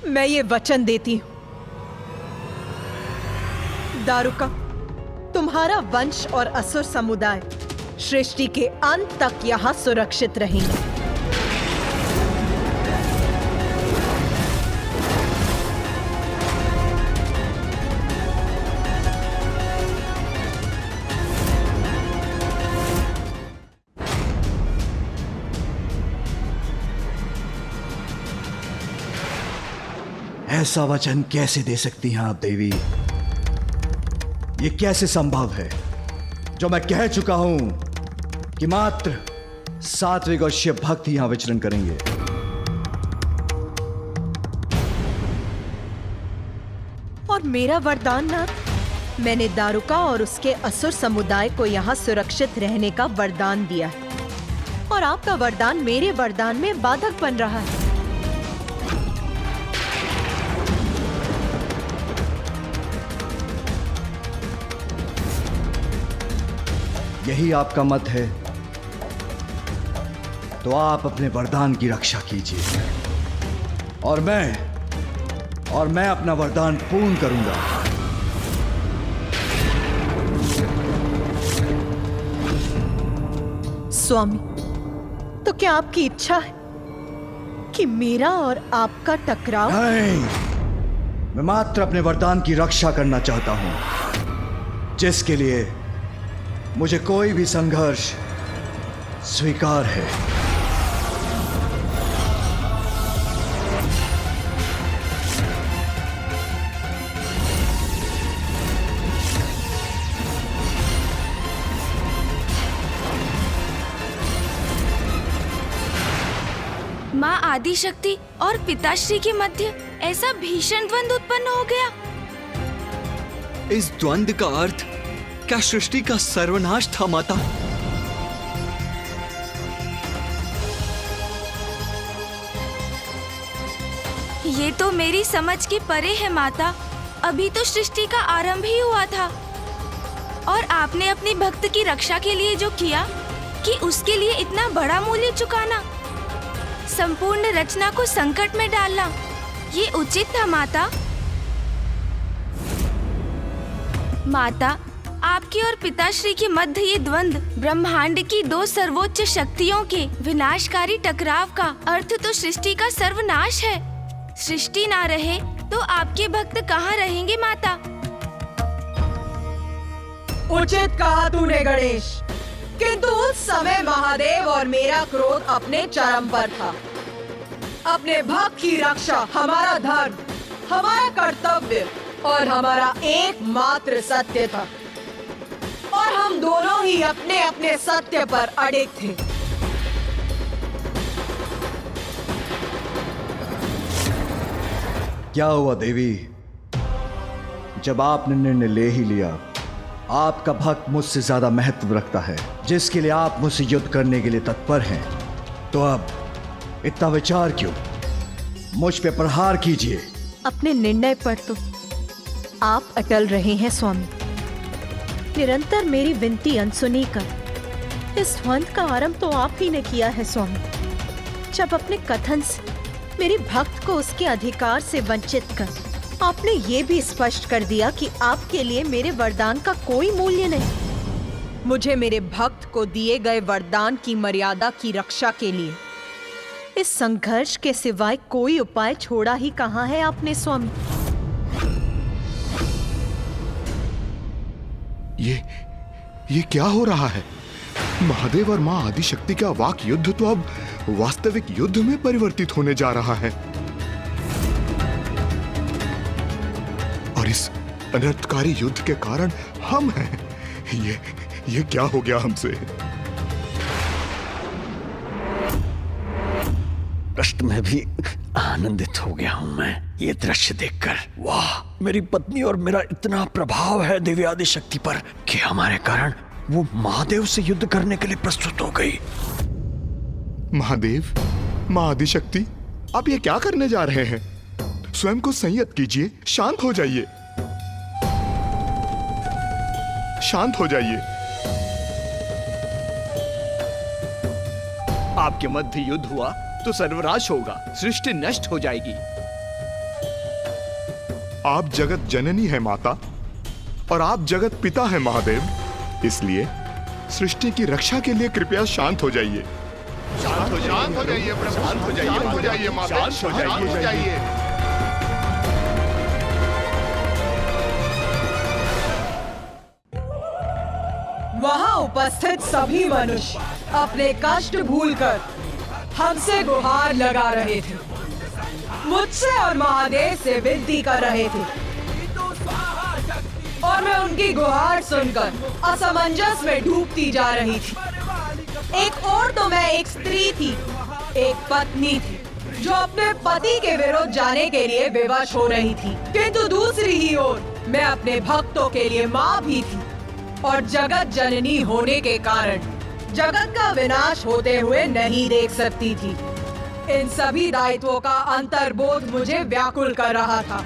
मैं ये वचन देती हूँ, दारुका, तुम्हारा वंश और असुर समुदाय सृष्टि के अंत तक यहाँ सुरक्षित रहेंगे। ऐसा वचन कैसे दे सकती हैं आप देवी? ये कैसे संभव है जो मैं कह चुका हूं कि मात्र सात्विक और शिव भक्त यहां विचरण करेंगे। और मेरा वरदान नाथ, मैंने दारुका और उसके असुर समुदाय को यहाँ सुरक्षित रहने का वरदान दिया है और आपका वरदान मेरे वरदान में बाधक बन रहा है। यही आपका मत है तो आप अपने वरदान की रक्षा कीजिए और मैं अपना वरदान पूर्ण करूंगा। स्वामी, तो क्या आपकी इच्छा है कि मेरा और आपका टकराव? नहीं, मैं मात्र अपने वरदान की रक्षा करना चाहता हूं, जिसके लिए मुझे कोई भी संघर्ष स्वीकार है। माँ आदिशक्ति और पिताश्री के मध्य ऐसा भीषण द्वंद्व उत्पन्न हो गया। इस द्वंद्व का अर्थ क्या सृष्टि का सर्वनाश था माता? ये तो मेरी समझ के परे है माता। अभी तो सृष्टि का आरंभ ही हुआ था और आपने अपने भक्त की रक्षा के लिए जो किया कि उसके लिए इतना बड़ा मूल्य चुकाना, संपूर्ण रचना को संकट में डालना, ये उचित था माता। माता, आपके और पिताश्री के मध्य ये द्वंद्व ब्रह्मांड की दो सर्वोच्च शक्तियों के विनाशकारी टकराव का अर्थ तो सृष्टि का सर्वनाश है। सृष्टि ना रहे तो आपके भक्त कहाँ रहेंगे माता? उचित कहा तूने गणेश, किंतु उस समय महादेव और मेरा क्रोध अपने चरम पर था। अपने भक्त की रक्षा हमारा धर्म, हमारा कर्तव्य और हमारा एकमात्र सत्य था और हम दोनों ही अपने अपने सत्य पर अड़िग थे। क्या हुआ देवी? जब आपने निर्णय ले ही लिया, आपका भक्त मुझसे ज्यादा महत्व रखता है, जिसके लिए आप मुझसे युद्ध करने के लिए तत्पर हैं, तो अब इतना विचार क्यों? मुझ पे प्रहार कीजिए। अपने निर्णय पर तो आप अटल रहे हैं स्वामी। निरंतर मेरी विनती अनसुनी कर इस द्वंद्व का आरंभ तो आप ही ने किया है स्वामी। जब अपने कथन से मेरे भक्त को उसके अधिकार से वंचित कर आपने ये भी स्पष्ट कर दिया कि आपके लिए मेरे वरदान का कोई मूल्य नहीं। मुझे मेरे भक्त को दिए गए वरदान की मर्यादा की रक्षा के लिए इस संघर्ष के सिवाय कोई उपाय छोड़ा ही कहाँ है आपने स्वामी? ये क्या हो रहा है? महादेव और मां आदिशक्ति का वाक युद्ध तो अब वास्तविक युद्ध में परिवर्तित होने जा रहा है और इस अनर्थकारी युद्ध के कारण हम हैं। ये क्या हो गया हमसे? कष्ट में भी आनंदित हो गया हूं मैं ये दृश्य देखकर। वाह, मेरी पत्नी और मेरा इतना प्रभाव है देवी आदिशक्ति पर कि हमारे कारण वो महादेव से युद्ध करने के लिए प्रस्तुत हो गई। महादेव, मां आदिशक्ति, आप ये क्या करने जा रहे हैं? स्वयं को संयत कीजिए, शांत हो जाइए, शांत हो जाइए। आपके मध्य युद्ध हुआ तो सर्वनाश होगा, सृष्टि नष्ट हो जाएगी। आप जगत जननी है माता और आप जगत पिता है महादेव, इसलिए सृष्टि की रक्षा के लिए कृपया शांत हो जाइए। शांत हो जाइए प्रभु, शांत हो जाइए माता, शांत हो जाइए। वहां उपस्थित सभी मनुष्य अपने कष्ट भूलकर हमसे गुहार लगा रहे थे, मुझसे और महादेव से विनती कर रहे थे और मैं उनकी गुहार सुनकर असमंजस में डूबती जा रही थी। एक और तो मैं एक स्त्री थी, एक पत्नी थी जो अपने पति के विरुद्ध जाने के लिए विवश हो रही थी, किंतु दूसरी ही ओर मैं अपने भक्तों के लिए माँ भी थी और जगत जननी होने के कारण जगत का विनाश होते हुए नहीं देख सकती थी। इन सभी दायित्वों का अंतर्बोध मुझे व्याकुल कर रहा था।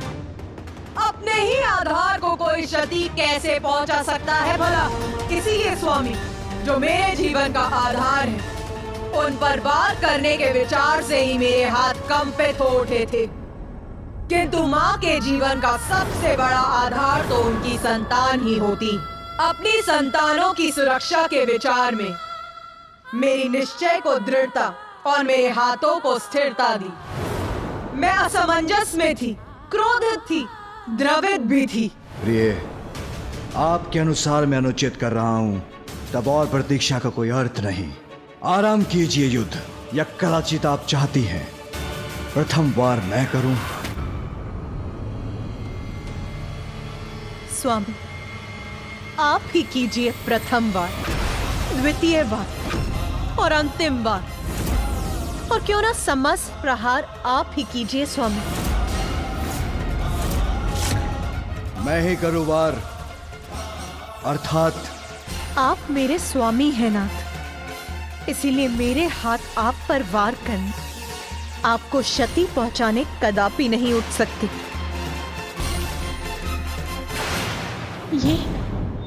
अपने ही आधार को कोई क्षति कैसे पहुंचा सकता है भला? इसीलिए स्वामी, जो मेरे जीवन का आधार है, उन पर वार करने के विचार से ही मेरे हाथ कंपित हो उठे थे। किंतु माँ के जीवन का सबसे बड़ा आधार तो उनकी संतान ही होती। अपनी संतानों की सुरक्षा के विचार में मेरी निश्चय को दृढ़ता और मेरे हाथों को स्थिरता दी। मैं असमंजस में थी, क्रोधित थी, द्रवित भी थी। प्रिय, आपके अनुसार मैं अनुचित कर रहा हूं, तब और प्रतीक्षा का कोई अर्थ नहीं। आराम कीजिए युद्ध, या कदाचित आप चाहती हैं प्रथम वार मैं करूं? स्वामी, आप ही कीजिए प्रथम वार, द्वितीय वार और अंतिम वार, और क्यों ना समस्त प्रहार आप ही कीजिए स्वामी। मैं ही करूं वार, अर्थात आप मेरे स्वामी हैं नाथ, इसीलिए मेरे हाथ आप पर वार करने, आपको क्षति पहुंचाने कदापि नहीं उठ सकती।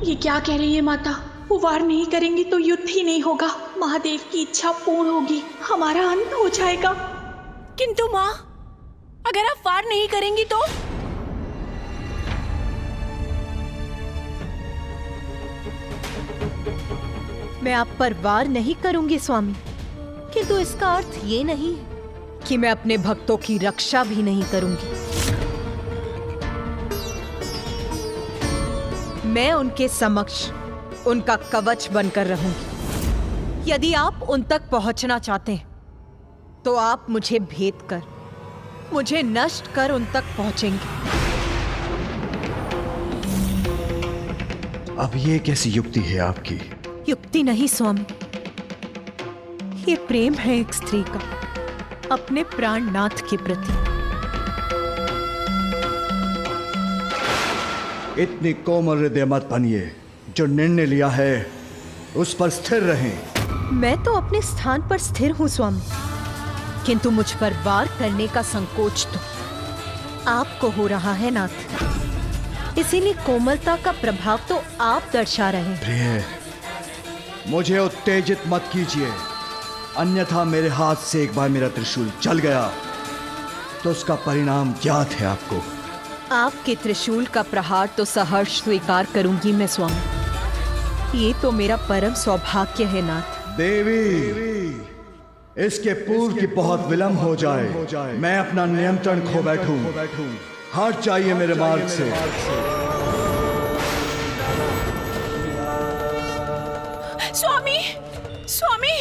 ये क्या कह रही है माता? वो वार नहीं करेंगी तो युद्ध ही नहीं होगा, महादेव की इच्छा पूर्ण होगी, हमारा अंत हो जाएगा। किंतु माँ, अगर आप वार नहीं करेंगी तो? मैं आप पर वार नहीं करूंगी स्वामी, किंतु इसका अर्थ ये नहीं है कि मैं अपने भक्तों की रक्षा भी नहीं करूंगी। मैं उनके समक्ष उनका कवच बनकर रहूंगी। यदि आप उन तक पहुंचना चाहते हैं तो आप मुझे भेद कर, मुझे नष्ट कर उन तक पहुंचेंगे। अब ये कैसी युक्ति है आपकी? युक्ति नहीं स्वामी, ये प्रेम है एक स्त्री का अपने प्राणनाथ के प्रति। इतनी कोमल हृदय मत बनिए, जो निर्णय लिया है उस पर स्थिर रहें। मैं तो अपने स्थान पर स्थिर हूं स्वामी, किंतु मुझ पर वार करने का संकोच तो आपको हो रहा है नाथ, इसीलिए कोमलता का प्रभाव तो आप दर्शा रहे हैं। प्रिय, मुझे उत्तेजित मत कीजिए, अन्यथा मेरे हाथ से एक बार मेरा त्रिशूल जल गया तो उसका परिणाम ज्ञात है आपको। आपके त्रिशूल का प्रहार तो सहर्ष स्वीकार करूंगी मैं स्वामी, ये तो मेरा परम सौभाग्य है नाथ। देवी, इसके पूर्व की बहुत विलंब हो जाए, मैं अपना नियंत्रण खो बैठूं। हट जाइए मेरे मार्ग से। स्वामी, स्वामी!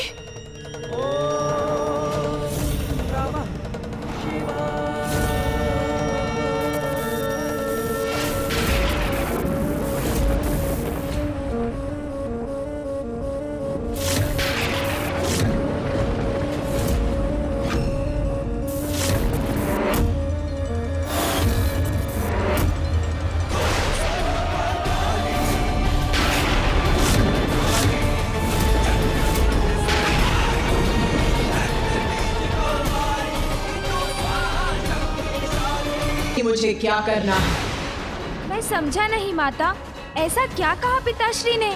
मुझे क्या करना है? मैं समझा नहीं माता, ऐसा क्या कहा पिताश्री ने?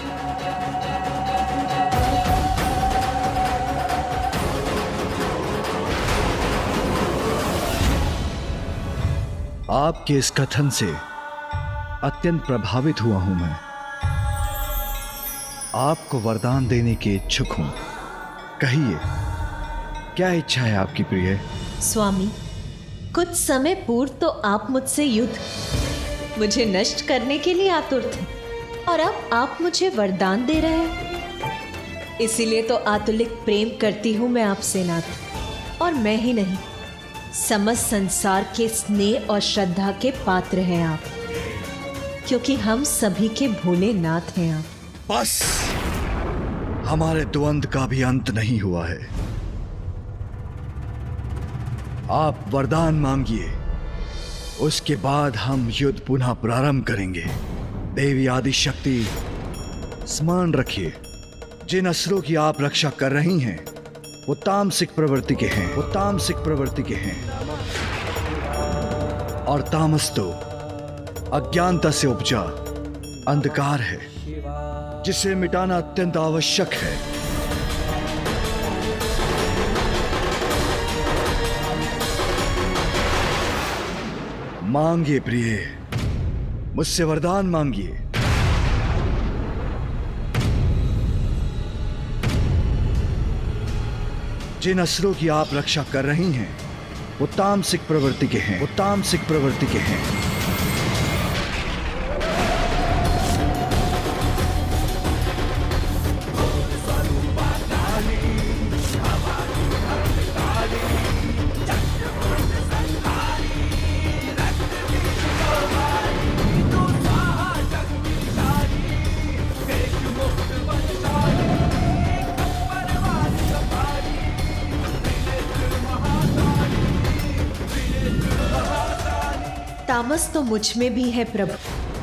आपके इस कथन से अत्यंत प्रभावित हुआ हूं मैं। आपको वरदान देने के इच्छुक हूं। कहिए, क्या इच्छा है आपकी प्रिय? स्वामी, कुछ समय पूर्व तो आप मुझसे युद्ध, मुझे नष्ट करने के लिए आतुर थे, और अब आप मुझे वरदान दे रहे हैं। इसीलिए तो आतुलिक प्रेम करती हूं मैं आपसे नाथ, और मैं ही नहीं, समस्त संसार के स्नेह और श्रद्धा के पात्र हैं आप, क्योंकि हम सभी के भोले नाथ हैं आप। बस, हमारे द्वंद्व का भी अंत नहीं हुआ है। आप वरदान मांगिए, उसके बाद हम युद्ध पुनः प्रारंभ करेंगे। देवी आदिशक्ति, स्मरण रखिए, जिन असुरों की आप रक्षा कर रही हैं वो तामसिक प्रवृत्ति के हैं, वो तामसिक प्रवृत्ति के हैं, और तामस तो अज्ञानता से उपजा अंधकार है, जिसे मिटाना अत्यंत आवश्यक है। मांगिए प्रिय, मुझसे वरदान मांगिए। जिन असुरों की आप रक्षा कर रही हैं वो तामसिक प्रवृत्ति के हैं, वो तामसिक प्रवृत्ति के हैं। तामस तो मुझ में भी है प्रभु,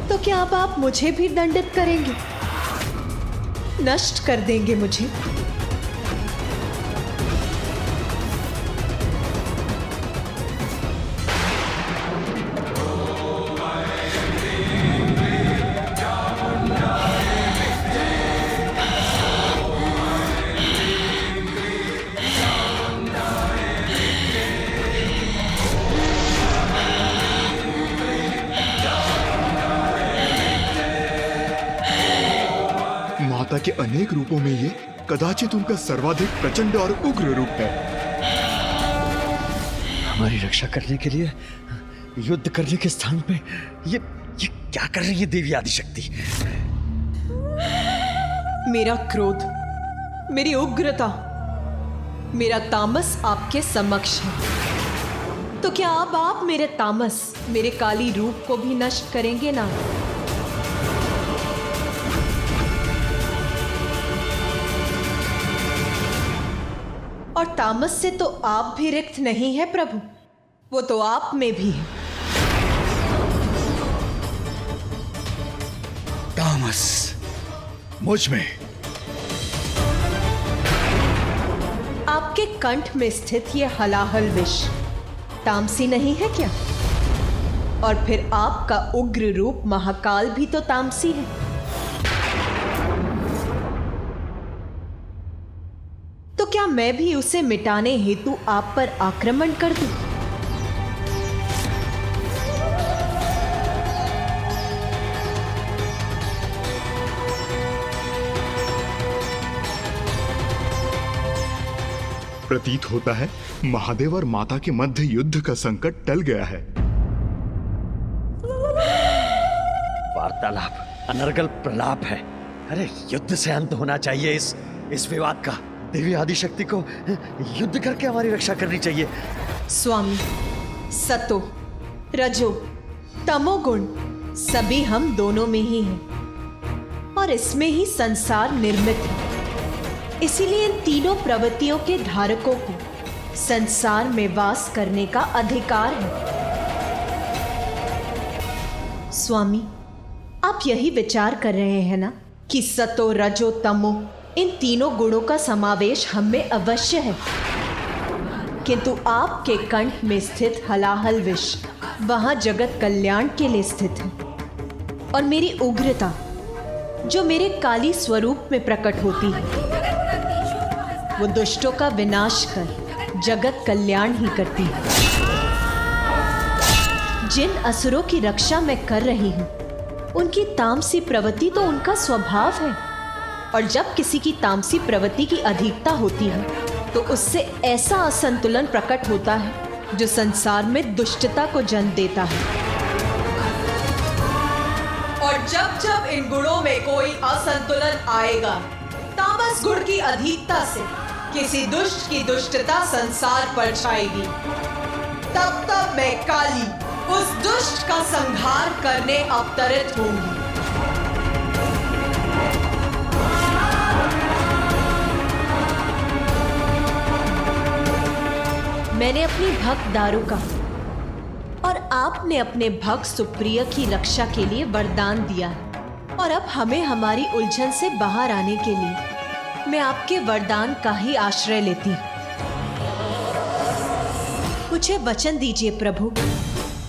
तो क्या अब आप मुझे भी दंडित करेंगे, नष्ट कर देंगे मुझे? माता के अनेक रूपों में ये कदाचित उनका सर्वाधिक प्रचंड और उग्र रूप है। हमारी रक्षा करने के लिए युद्ध करने के स्थान पे ये क्या कर रही है देवी आदिशक्ति? मेरा क्रोध, मेरी उग्रता, मेरा तामस आपके समक्ष है। तो क्या अब आप मेरे तामस, मेरे काली रूप को भी नष्ट करेंगे ना? और तामस से तो आप भी रिक्त नहीं है प्रभु, वो तो आप में भी है। तामस मुझ में? आपके कंठ में स्थित ये हलाहल विष तामसी नहीं है क्या? और फिर आपका उग्र रूप महाकाल भी तो तामसी है। तो क्या मैं भी उसे मिटाने हेतु आप पर आक्रमण कर दूं? प्रतीत होता है महादेव और माता के मध्य युद्ध का संकट टल गया है। वार्तालाप अनर्गल प्रलाप है। अरे युद्ध से अंत होना चाहिए इस विवाद का। देवी आदिशक्ति को युद्ध करके हमारी रक्षा करनी चाहिए। स्वामी, सतो, रजो, तमोगुण सभी हम दोनों में ही हैं और इसमें ही संसार निर्मित है। इसीलिए इन तीनों प्रवृत्तियों के धारकों को संसार में वास करने का अधिकार है। स्वामी, आप यही विचार कर रहे हैं ना कि सतो, रजो, तमो इन तीनों गुणों का समावेश हम में अवश्य है, किंतु आपके कंठ में स्थित हलाहल विष वहां जगत कल्याण के लिए स्थित है और मेरी उग्रता जो मेरे काली स्वरूप में प्रकट होती है वो दुष्टों का विनाश कर जगत कल्याण ही करती है। जिन असुरों की रक्षा मैं कर रही हूं उनकी तामसी प्रवृत्ति तो उनका स्वभाव है, और जब किसी की तामसी प्रवृत्ति की अधिकता होती है तो उससे ऐसा असंतुलन प्रकट होता है जो संसार में दुष्टता को जन्म देता है। और जब जब इन गुणों में कोई असंतुलन आएगा, तामस गुण की अधिकता से किसी दुष्ट की दुष्टता संसार पर छाएगी, तब तब मैं काली उस दुष्ट का संहार करने अवतरित होंगी। मैंने अपनी भक्त दारुका और आपने अपने भक्त सुप्रिया की रक्षा के लिए वरदान दिया है, और अब हमें हमारी उलझन से बाहर आने के लिए मैं आपके वरदान का ही आश्रय लेती हूँ। मुझे वचन दीजिए प्रभु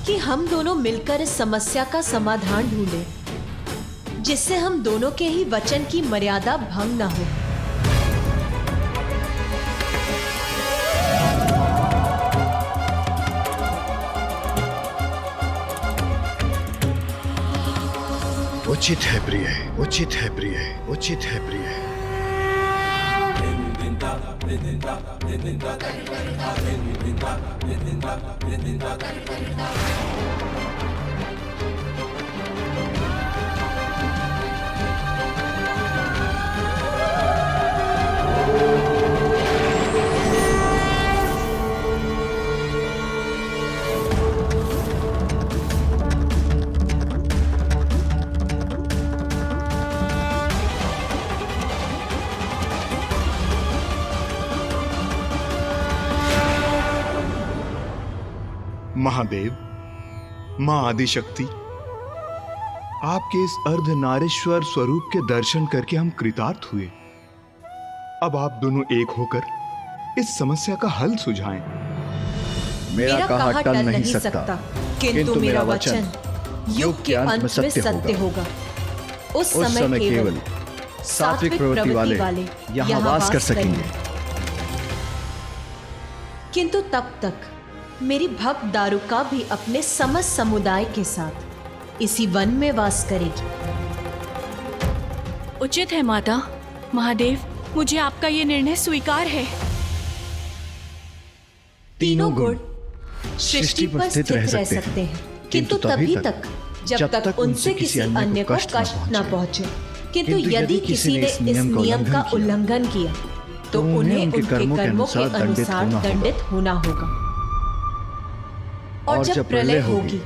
कि हम दोनों मिलकर इस समस्या का समाधान ढूंढें, जिससे हम दोनों के ही वचन की मर्यादा भंग न हो। उचित है प्रिय, उचित है प्रिय, उचित है प्रिय। महादेव, मां आदिशक्ति, आपके इस अर्धनारीश्वर स्वरूप के दर्शन करके हम कृतार्थ हुए। अब आप दोनों एक होकर इस समस्या का हल सुझाएं। मेरा कहा टल नहीं सकता, किंतु मेरा वचन युग के अंत में सत्य होगा। उस समय केवल सात्विक प्रवृत्ति वाले यहाँ वास कर सकेंगे। किंतु तब तक मेरी भक्त दारुका भी अपने समस्त समुदाय के साथ इसी वन में वास करेगी। उचित है माता। महादेव, मुझे आपका ये निर्णय स्वीकार है। तीनों गुण सृष्टि पर स्थित रह सकते हैं, किंतु तभी तक जब तक उनसे किसी अन्य को कष्ट न पहुंचे। किंतु यदि किसी ने इस नियम का उल्लंघन किया तो उन्हें उनके कर्मों के अनुसार दंडित होना होगा। और जब प्रलय होगी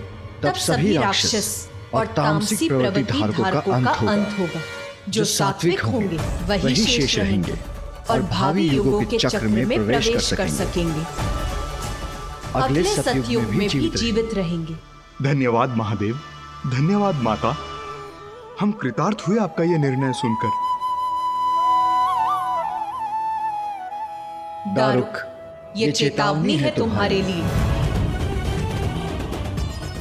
तब सभी राक्षस और तामसिक प्रवृत्ति धारकों का अंत होगा। जो सात्विक होंगे वही शेष रहेंगे और भावी युगों के चक्र में प्रवेश कर सकेंगे। अगले सतयुग में भी जीवित रहेंगे। धन्यवाद महादेव, धन्यवाद माता। हम कृतार्थ हुए आपका यह निर्णय सुनकर। दारुक, ये चेतावनी है तुम्हारे लिए।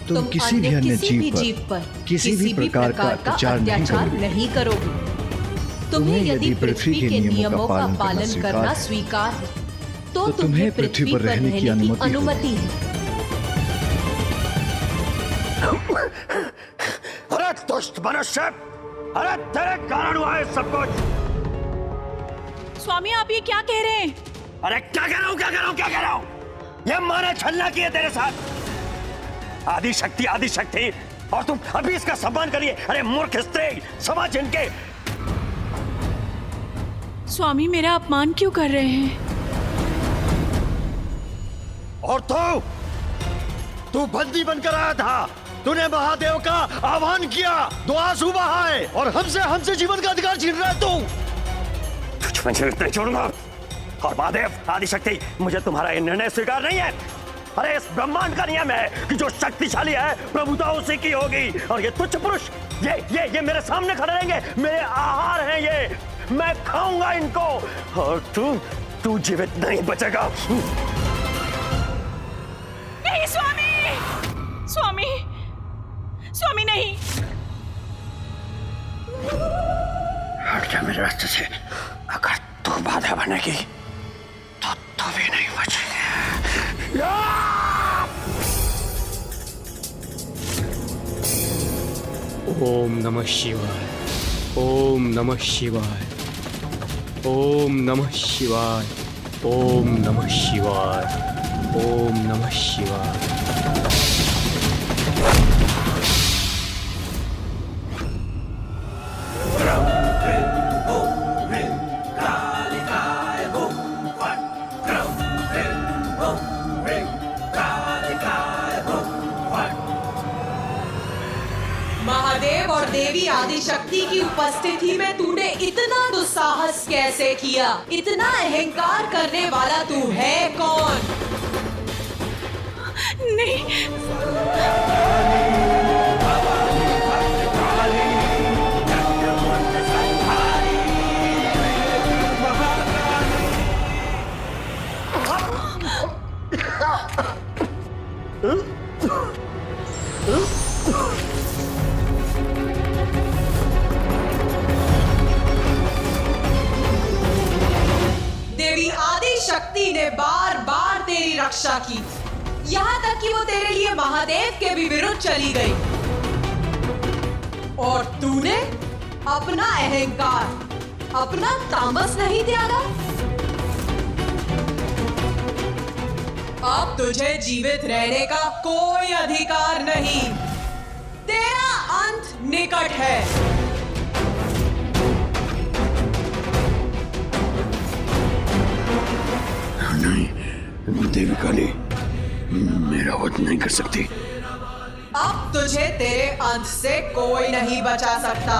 तुम किसी भी अन्य जीव पर किसी भी प्रकार का अत्याचार नहीं करोगे। तुम्हें यदि पृथ्वी के नियमों का पालन करना स्वीकार है तो तुम्हें पृथ्वी पर रहने की अनुमति है। अरे दुष्ट मनुष्य, अरे तेरे कारण हुआ है सब कुछ। स्वामी, आप ये क्या कह रहे हैं? अरे क्या कह रहा हूँ? ये माँ ने छलना की है तेरे साथ। आदिशक्ति, और तुम अभी इसका सम्मान करिए। अरे मूर्ख स्त्री, समझ इनके। स्वामी, मेरा अपमान क्यों कर रहे हैं? और तू बंदी बनकर आया था। तूने महादेव का आह्वान किया, दो आंसू बहाए और हमसे जीवन का अधिकार छीन रहा है तू। तुझे जीवित नहीं छोड़ूंगा। और महादेव, आदिशक्ति, मुझे तुम्हारा ये निर्णय स्वीकार नहीं है। अरे इस ब्रह्मांड का नियम है कि जो शक्तिशाली है प्रभुता उसी की होगी। और ये तुच्छ पुरुष ये मेरे सामने खड़े रहेंगे, मेरे आहार हैं ये, मैं खाऊंगा इनको। और तू जीवित नहीं बचेगा। नहीं स्वामी, नहीं। हट जा मेरे रास्ते से। अगर तू बाधा बनेगी तो तू भी नहीं बचेगी। ओम नमः शिवाय, ओम नमः शिवाय, ओम नमः शिवाय, ओम नमः शिवाय, ओम नमः शिवाय। महादेव और देवी आदिशक्ति की उपस्थिति में तूने इतना दुस्साहस कैसे किया? इतना अहंकार करने वाला तू है कौन? नहीं। देवी आदिशक्ति ने बार बार तेरी रक्षा की, यहाँ तक कि वो तेरे लिए महादेव के भी विरुद्ध चली गई। और तूने अपना अहंकार, अपना तामस नहीं त्यागा। अब तुझे जीवित रहने का कोई अधिकार नहीं। तेरा अंत निकट है। नहीं, देवी काली मेरा वध नहीं कर सकती। अब तुझे तेरे अंत से कोई नहीं बचा सकता।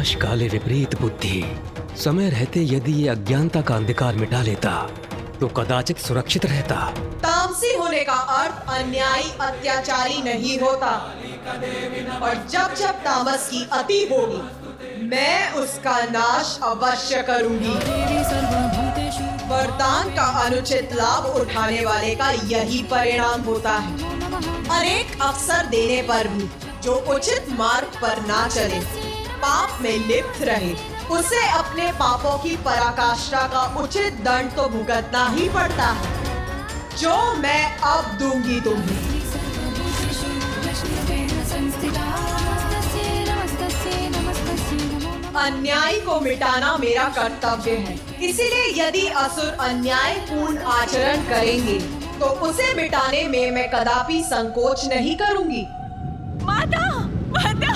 विनाश काले विपरीत बुद्धि। समय रहते यदि ये अज्ञानता का अंधकार मिटा लेता तो कदाचित सुरक्षित रहता। तामसी होने का अर्थ अन्यायी अत्याचारी नहीं होता, और जब जब तामस की अति होगी मैं उसका नाश अवश्य करूंगी। वरदान का अनुचित लाभ उठाने वाले का यही परिणाम होता है। अनेक अवसर देने पर भी जो उचित मार्ग पर ना चले, पाप में लिप्त रहे, उसे अपने पापों की पराकाष्ठा का उचित दंड तो भुगतना ही पड़ता है, जो मैं अब दूंगी तुम्हें। अन्याय को मिटाना मेरा कर्तव्य है, इसीलिए यदि असुर अन्याय पूर्ण आचरण करेंगे तो उसे मिटाने में मैं कदापि संकोच नहीं करूंगी। माता, माता,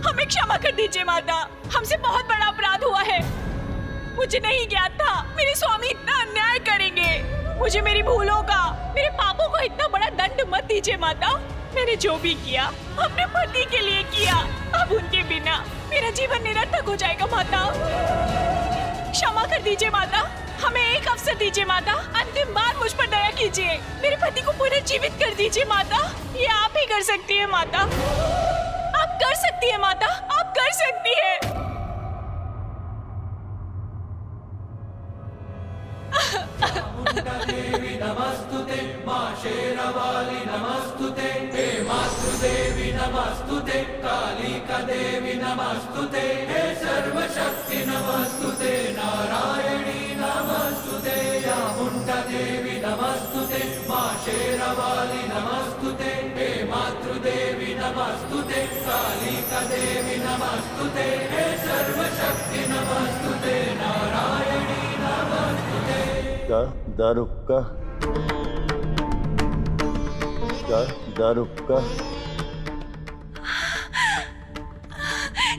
हमें क्षमा कर दीजिए माता, हमसे बहुत बड़ा अपराध हुआ है। मुझे नहीं ज्ञात था मेरे स्वामी इतना अन्याय करेंगे। मुझे मेरी भूलों का, मेरे पापों का इतना बड़ा दंड मत दीजिए माता। मैंने जो भी किया अपने पति के लिए किया, अब उनके बिना मेरा जीवन निरर्थक हो जाएगा माता। क्षमा कर दीजिए माता, हमें एक अवसर दीजिए माता, अंतिम बार मुझ पर दया कीजिए, मेरे पति को पुनर्जीवित कर दीजिए माता। ये आप ही कर सकती है माता, आप कर सकती है माता, आप कर सकती है। देवी नमस्तुते, मां शेरवाली नमस्तुते, हे मातृदेवी नमस्तुते, कालिका देवी नमस्तुते, हे सर्वशक्ति नमस्तुते, नारायणी नमस्तुते, चामुंडा देवी नमस्तुते, मां शेरवाली नमस्तुते, हे मातृदेवी नमस्तुते, कालिका देवी नमस्तुते, हे सर्वशक्ति नमस्तुते, नारायणी नमस्तुते। दारुका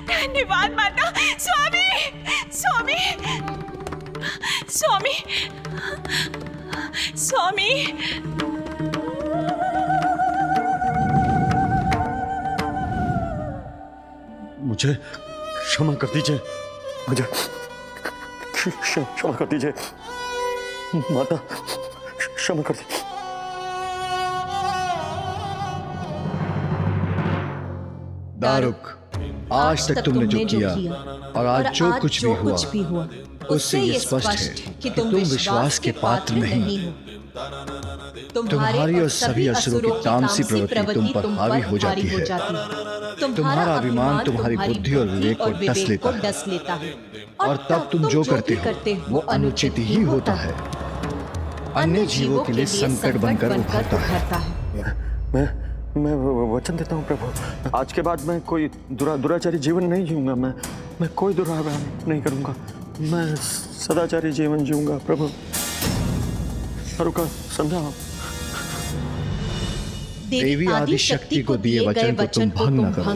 धन्यवाद माता। स्वामी, स्वामी, स्वामी, स्वामी। मुझे क्षमा कर दीजिए, मुझे क्षमा कर दीजिए माता, क्षमा कर दीजिए। दारुक, आज तक तुमने जो किया और आज जो कुछ भी हुआ उससे ये स्पष्ट है कि तुम विश्वास के पात्र नहीं हो। तुम्हारी और सभी असुरों की तामसी प्रवृत्ति तुम पर हावी हो जाती है। तुम्हारा अभिमान तुम्हारी बुद्धि और विवेक को डस लेता है और तब तुम जो करते हो वो अनुचित ही होता है, अन्य जीवों के लिए संकट बनकर उभरता है। मैं वचन देता हूँ प्रभु, आज के बाद मैं कोई दुराचारी जीवन नहीं जीऊंगा। मैं कोई दुराचार नहीं करूंगा, मैं सदाचारी जीवन जीऊंगा प्रभु। दारुका समझाओ। देवी आदि शक्ति को दिए वचन को तुम भंग न करो।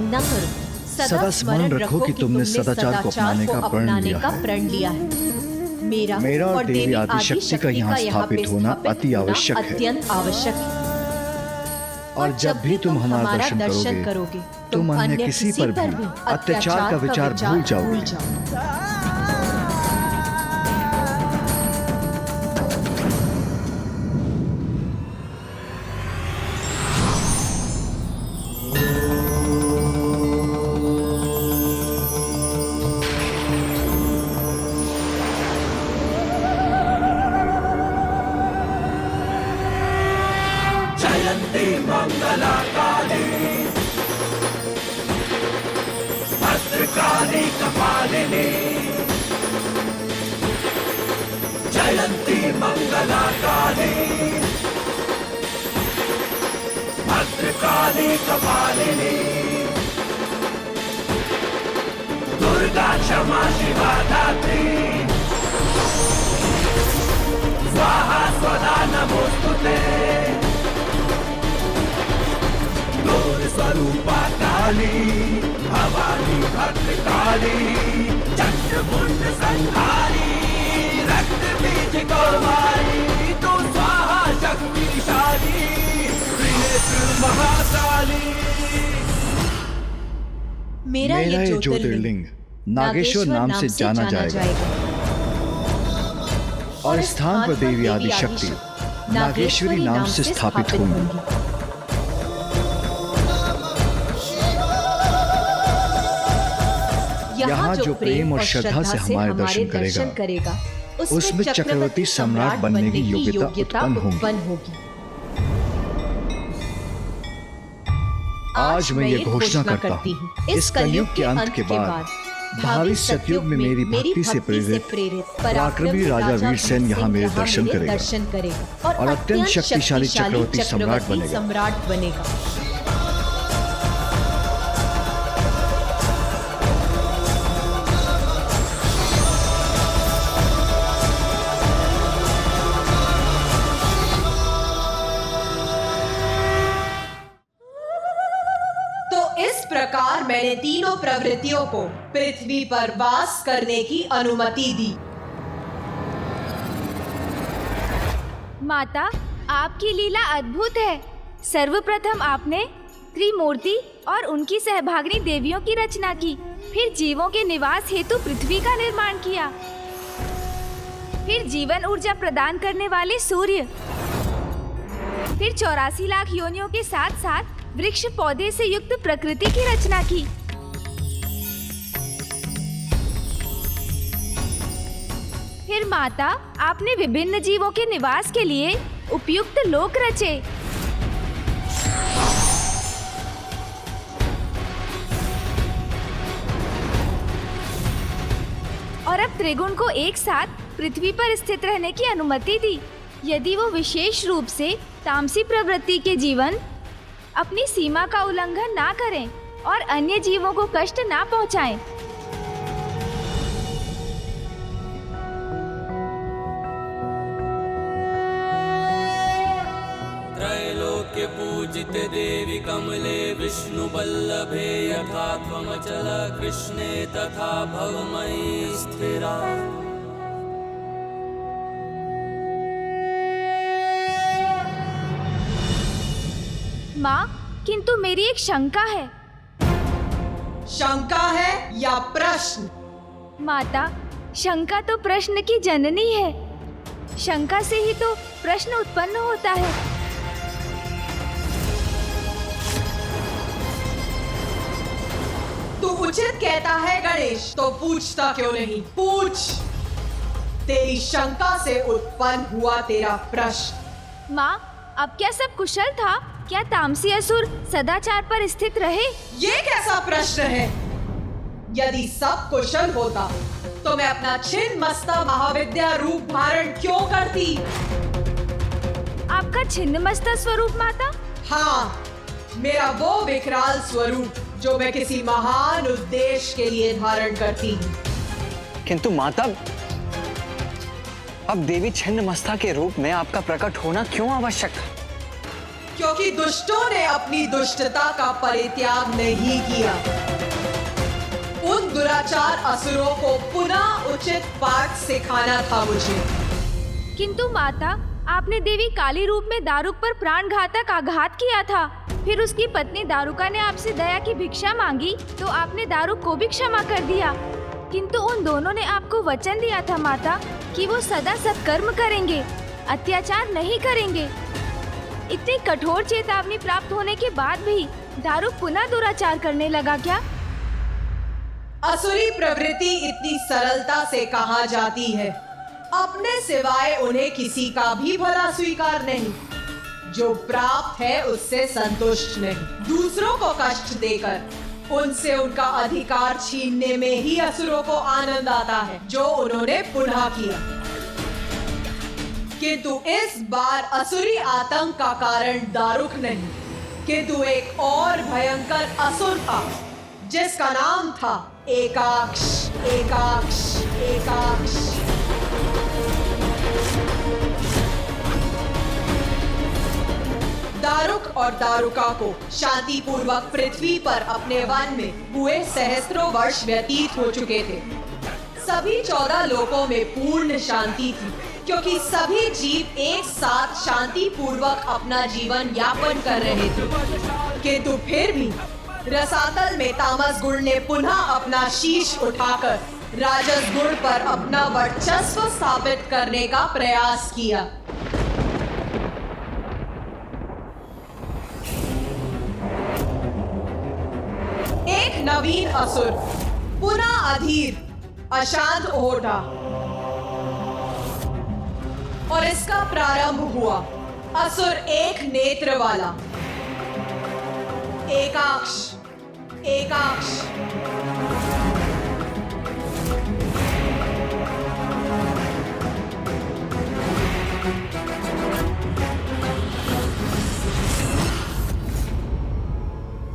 सदा स्मरण रखो कि तुमने सदाचार को अपनाने का प्रण लिया है। मेरा और देवी आदि शक्ति का यहाँ स्थापित होना अति आवश्यक है। अत्यंत आवश्यक है। और जब भी तुम हमारा दर्शन करोगे तुम अन्य किसी पर भी अत्याचार का विचार भूल जाओगे। जयंती मंगला काली, भद्रकाली कपालिनी, जयंती मंगला काली, भद्रकाली कपालिनी, दुर्गा क्षमा शिवा धात्री, स्वाहा स्वदा नमोस्तुते, स्वरूपा काली, भवानी भद्रकाली, चंद्रमुंड संहारी, रक्त बीज कौमारी, तू स्वाहा शक्तिशाली, त्रिनेत्र महाकाली। मेरा ये ज्योतिर्लिंग नागेश्वर नाम से जाना जाएगा और इस स्थान पर देवी आदिशक्ति नागेश्वरी नाम से स्थापित होंगी। यहाँ जो प्रेम और श्रद्धा से हमारे दर्शन करेगा उसमें चक्रवर्ती सम्राट बनने की योग्यता उत्पन्न होगी। आज मैं ये घोषणा करता हूँ, इस कलयुग के अंत के बाद भावी सतयुग में मेरी भक्ति से प्रेरित पराक्रमी राजा वीरसेन यहाँ मेरे दर्शन करेगा और अत्यंत शक्तिशाली चक्रवर्ती सम्राट बनेगा। मैंने तीनों प्रवृत्तियों को पृथ्वी पर वास करने की अनुमति दी। माता, आपकी लीला अद्भुत है। सर्वप्रथम आपने त्रिमूर्ति और उनकी सहभागिनी देवियों की रचना की, फिर जीवों के निवास हेतु पृथ्वी का निर्माण किया, फिर जीवन ऊर्जा प्रदान करने वाले सूर्य, फिर 84 लाख योनियों के साथ साथ वृक्ष पौधे से युक्त प्रकृति की रचना की। फिर माता, आपने विभिन्न जीवों के निवास के लिए उपयुक्त लोक रचे। और अब त्रिगुण को एक साथ पृथ्वी पर स्थित रहने की अनुमति दी, यदि वो विशेष रूप से तामसी प्रवृत्ति के जीवन अपनी सीमा का उल्लंघन ना करें और अन्य जीवों को कष्ट ना पहुंचाएं। त्रैलोक्य पूजित देवी कमले विष्णु बल्लभे यथा त्वमचल कृष्णे तथा भवमयी स्थिरा। माँ, किंतु मेरी एक शंका है। शंका है या प्रश्न? माता, शंका तो प्रश्न की जननी है। शंका से ही तो प्रश्न उत्पन्न होता है। तू उचित कहता है गणेश, तो पूछता क्यों नहीं? पूछ। तेरी शंका से उत्पन्न हुआ तेरा प्रश्न। माँ, अब क्या सब कुशल था? क्या तामसी असुर सदाचार पर स्थित रहे? ये कैसा प्रश्न है? यदि सब कुशल होता तो मैं अपना छिन्नमस्ता महाविद्या रूप धारण क्यों करती? आपका छिन्नमस्ता स्वरूप माता? हाँ, मेरा वो विकराल स्वरूप जो मैं किसी महान उद्देश्य के लिए धारण करती हूँ। किंतु माता, अब देवी छिन्नमस्ता के रूप में आपका प्रकट होना क्यों आवश्यक था? क्योंकि दुष्टों ने अपनी दुष्टता का परित्याग नहीं किया। उन दुराचार असुरों को पुनः उचित पाठ सिखाना था मुझे। किंतु माता, आपने देवी काली रूप में दारुक पर प्राणघातक आघात किया था। फिर उसकी पत्नी दारुका ने आपसे दया की भिक्षा मांगी तो आपने दारुक को भी क्षमा कर दिया। किंतु उन दोनों ने आपको वचन दिया था माता कि वो सदा सत्कर्म करेंगे, अत्याचार नहीं करेंगे। इतनी कठोर चेतावनी प्राप्त होने के बाद भी दारुक पुनः दुराचार करने लगा क्या? असुरी प्रवृत्ति इतनी सरलता से कहा जाती है। अपने सिवाय उन्हें किसी का भी भला स्वीकार नहीं। जो प्राप्त है उससे संतुष्ट नहीं। दूसरों को कष्ट देकर उनसे उनका अधिकार छीनने में ही असुरों को आनंद आता है, जो उन्होंने पुनः किया। किंतु इस बार असुरी आतंक का कारण दारुक नहीं, किंतु एक और भयंकर असुर था जिसका नाम था एकाक्ष। एकाक्ष, एकाक्ष। दारुक और दारुका को शांति पूर्वक पृथ्वी पर अपने वन में हुए सहस्त्रों वर्ष व्यतीत हो चुके थे। सभी 14 लोकों में पूर्ण शांति थी, क्योंकि सभी जीव एक साथ शांति पूर्वक अपना जीवन यापन कर रहे थे। किंतु फिर भी रसातल में तामस गुण ने पुनः अपना शीश उठाकर राजस गुण पर अपना वर्चस्व स्थापित करने का प्रयास किया। एक नवीन असुर पुनः अधीर अशांत हो उठा और इसका प्रारंभ हुआ। असुर एक नेत्र वाला, एकाक्ष, एकाक्ष।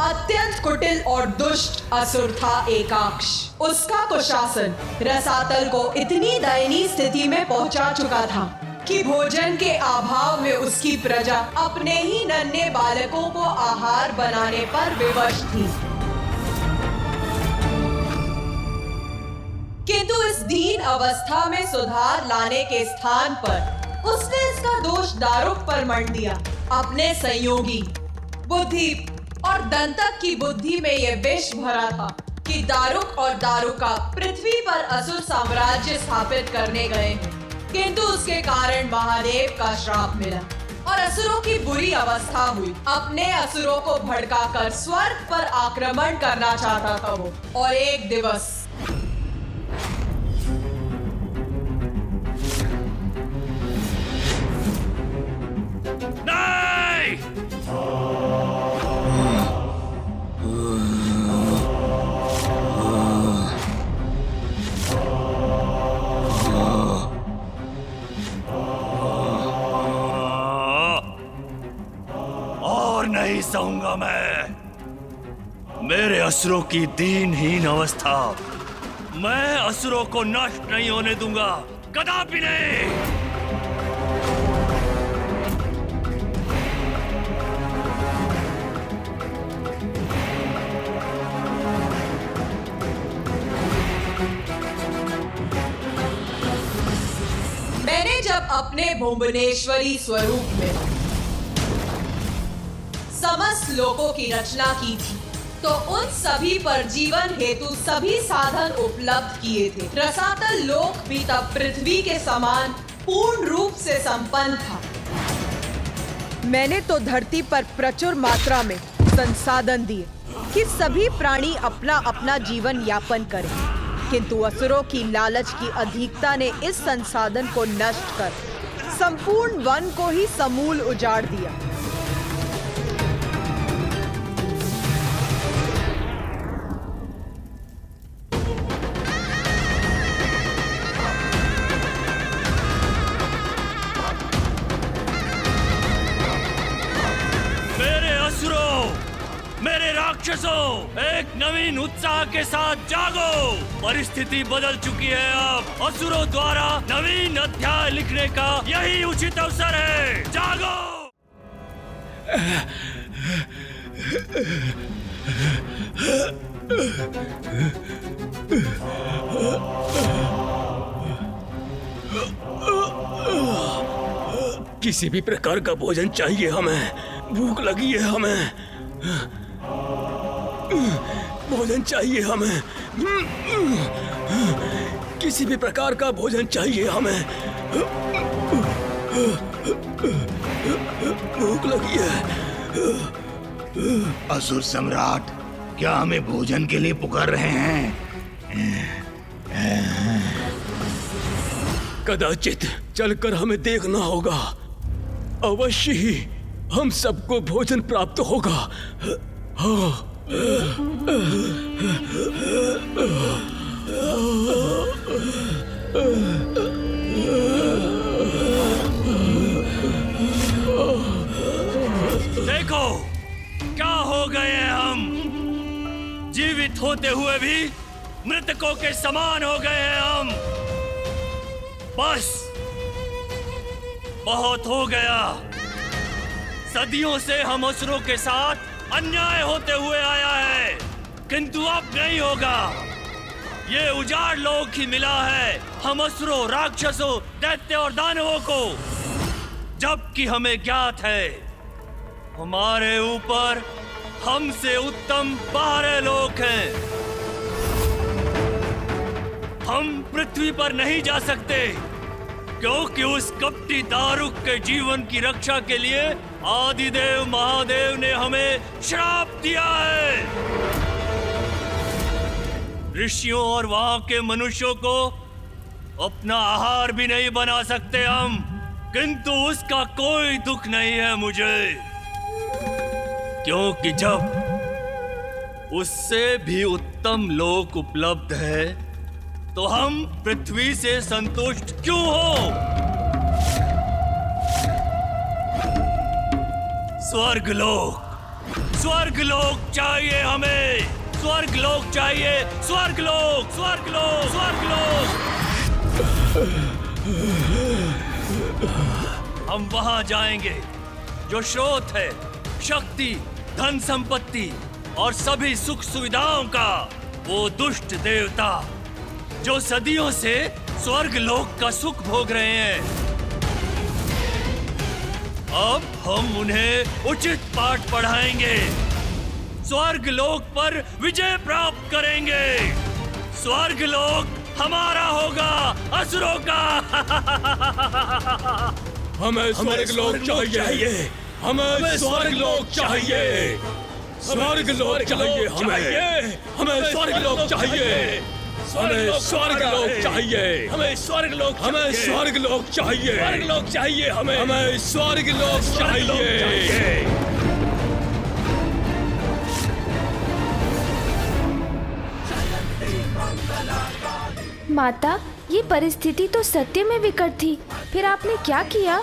अत्यंत कुटिल और दुष्ट असुर था एकाक्ष। उसका कुशासन रसातल को इतनी दयनीय स्थिति में पहुंचा चुका था कि भोजन के अभाव में उसकी प्रजा अपने ही नन्हे बालकों को आहार बनाने पर विवश थी। किंतु इस दीन अवस्था में सुधार लाने के स्थान पर उसने इसका दोष दारुक पर मढ़ दिया। अपने संयोगी बुद्धि और दंतक की बुद्धि में यह विष भरा था कि दारुक और दारुका पृथ्वी पर असुर साम्राज्य स्थापित करने गए हैं, किंतु उसके कारण महादेव का श्राप मिला और असुरों की बुरी अवस्था हुई। अपने असुरों को भड़काकर स्वर्ग पर आक्रमण करना चाहता था वो। और एक दिवस नहीं सहूंगा मैं मेरे असुरों की दीनहीन अवस्था। मैं असुरों को नष्ट नहीं होने दूंगा, कदापि नहीं। मैंने जब अपने भुवनेश्वरी स्वरूप में समस्त लोकों की रचना की थी तो उन सभी पर जीवन हेतु सभी साधन उपलब्ध किए थे। रसातल लोक भी तब पृथ्वी के समान पूर्ण रूप से संपन्न था। मैंने तो धरती पर प्रचुर मात्रा में संसाधन दिए कि सभी प्राणी अपना अपना जीवन यापन करें, किंतु असुरों की लालच की अधिकता ने इस संसाधन को नष्ट कर संपूर्ण वन को ही समूल उजाड़ दिया। मेरे राक्षसों, एक नवीन उत्साह के साथ जागो। परिस्थिति बदल चुकी है। अब असुरों द्वारा नवीन अध्याय लिखने का यही उचित अवसर है। जागो। किसी भी प्रकार का भोजन चाहिए हमें, भूख लगी है हमें, भोजन चाहिए हमें, किसी भी प्रकार का भोजन चाहिए हमें, भूख लगी है। असुर सम्राट, क्या हमें भोजन के लिए पुकार रहे हैं? कदाचित चलकर हमें देखना होगा। अवश्य ही हम सबको भोजन प्राप्त होगा। देखो क्या हो गए हैं हम। जीवित होते हुए भी मृतकों के समान हो गए हैं हम। बस बहुत हो गया। सदियों से हम असुरों के साथ अन्याय होते हुए आया है, किंतु अब नहीं होगा। ये उजाड़ लोक ही मिला है हम असुरों, राक्षसों, दैत्य और दानवों को, जबकि हमें ज्ञात है हमारे ऊपर हमसे उत्तम बाहर लोग हैं। हम पृथ्वी पर नहीं जा सकते क्योंकि उस कपटी दारुक के जीवन की रक्षा के लिए आदिदेव महादेव ने हमें श्राप दिया है। ऋषियों और वहां के मनुष्यों को अपना आहार भी नहीं बना सकते हम, किंतु उसका कोई दुख नहीं है मुझे, क्योंकि जब उससे भी उत्तम लोक उपलब्ध है तो हम पृथ्वी से संतुष्ट क्यों हो? स्वर्गलोक चाहिए हमें, स्वर्गलोक चाहिए, स्वर्गलोक, स्वर्गलोक, स्वर्गलोक। हम वहां जाएंगे जो स्रोत है शक्ति, धन संपत्ति और सभी सुख सुविधाओं का, वो दुष्ट देवता जो सदियों से स्वर्गलोक का सुख भोग रहे हैं। अब हम उन्हें उचित पाठ पढ़ाएंगे, स्वर्गलोक पर विजय प्राप्त करेंगे। स्वर्गलोक हमारा होगा, असुरों का। हमें स्वर्गलोक चाहिए, हमें स्वर्गलोक चाहिए, स्वर्गलोक चाहिए, हमें स्वर्गलोक चाहिए, हमें स्वर्गलोक चाहिए, हमें स्वर्गलोक, हमें स्वर्गलोक चाहिए, स्वर्गलोक चाहिए, हमें स्वर्गलोक चाहिए। माता, ये परिस्थिति तो सत्य में विकट थी, फिर आपने क्या किया?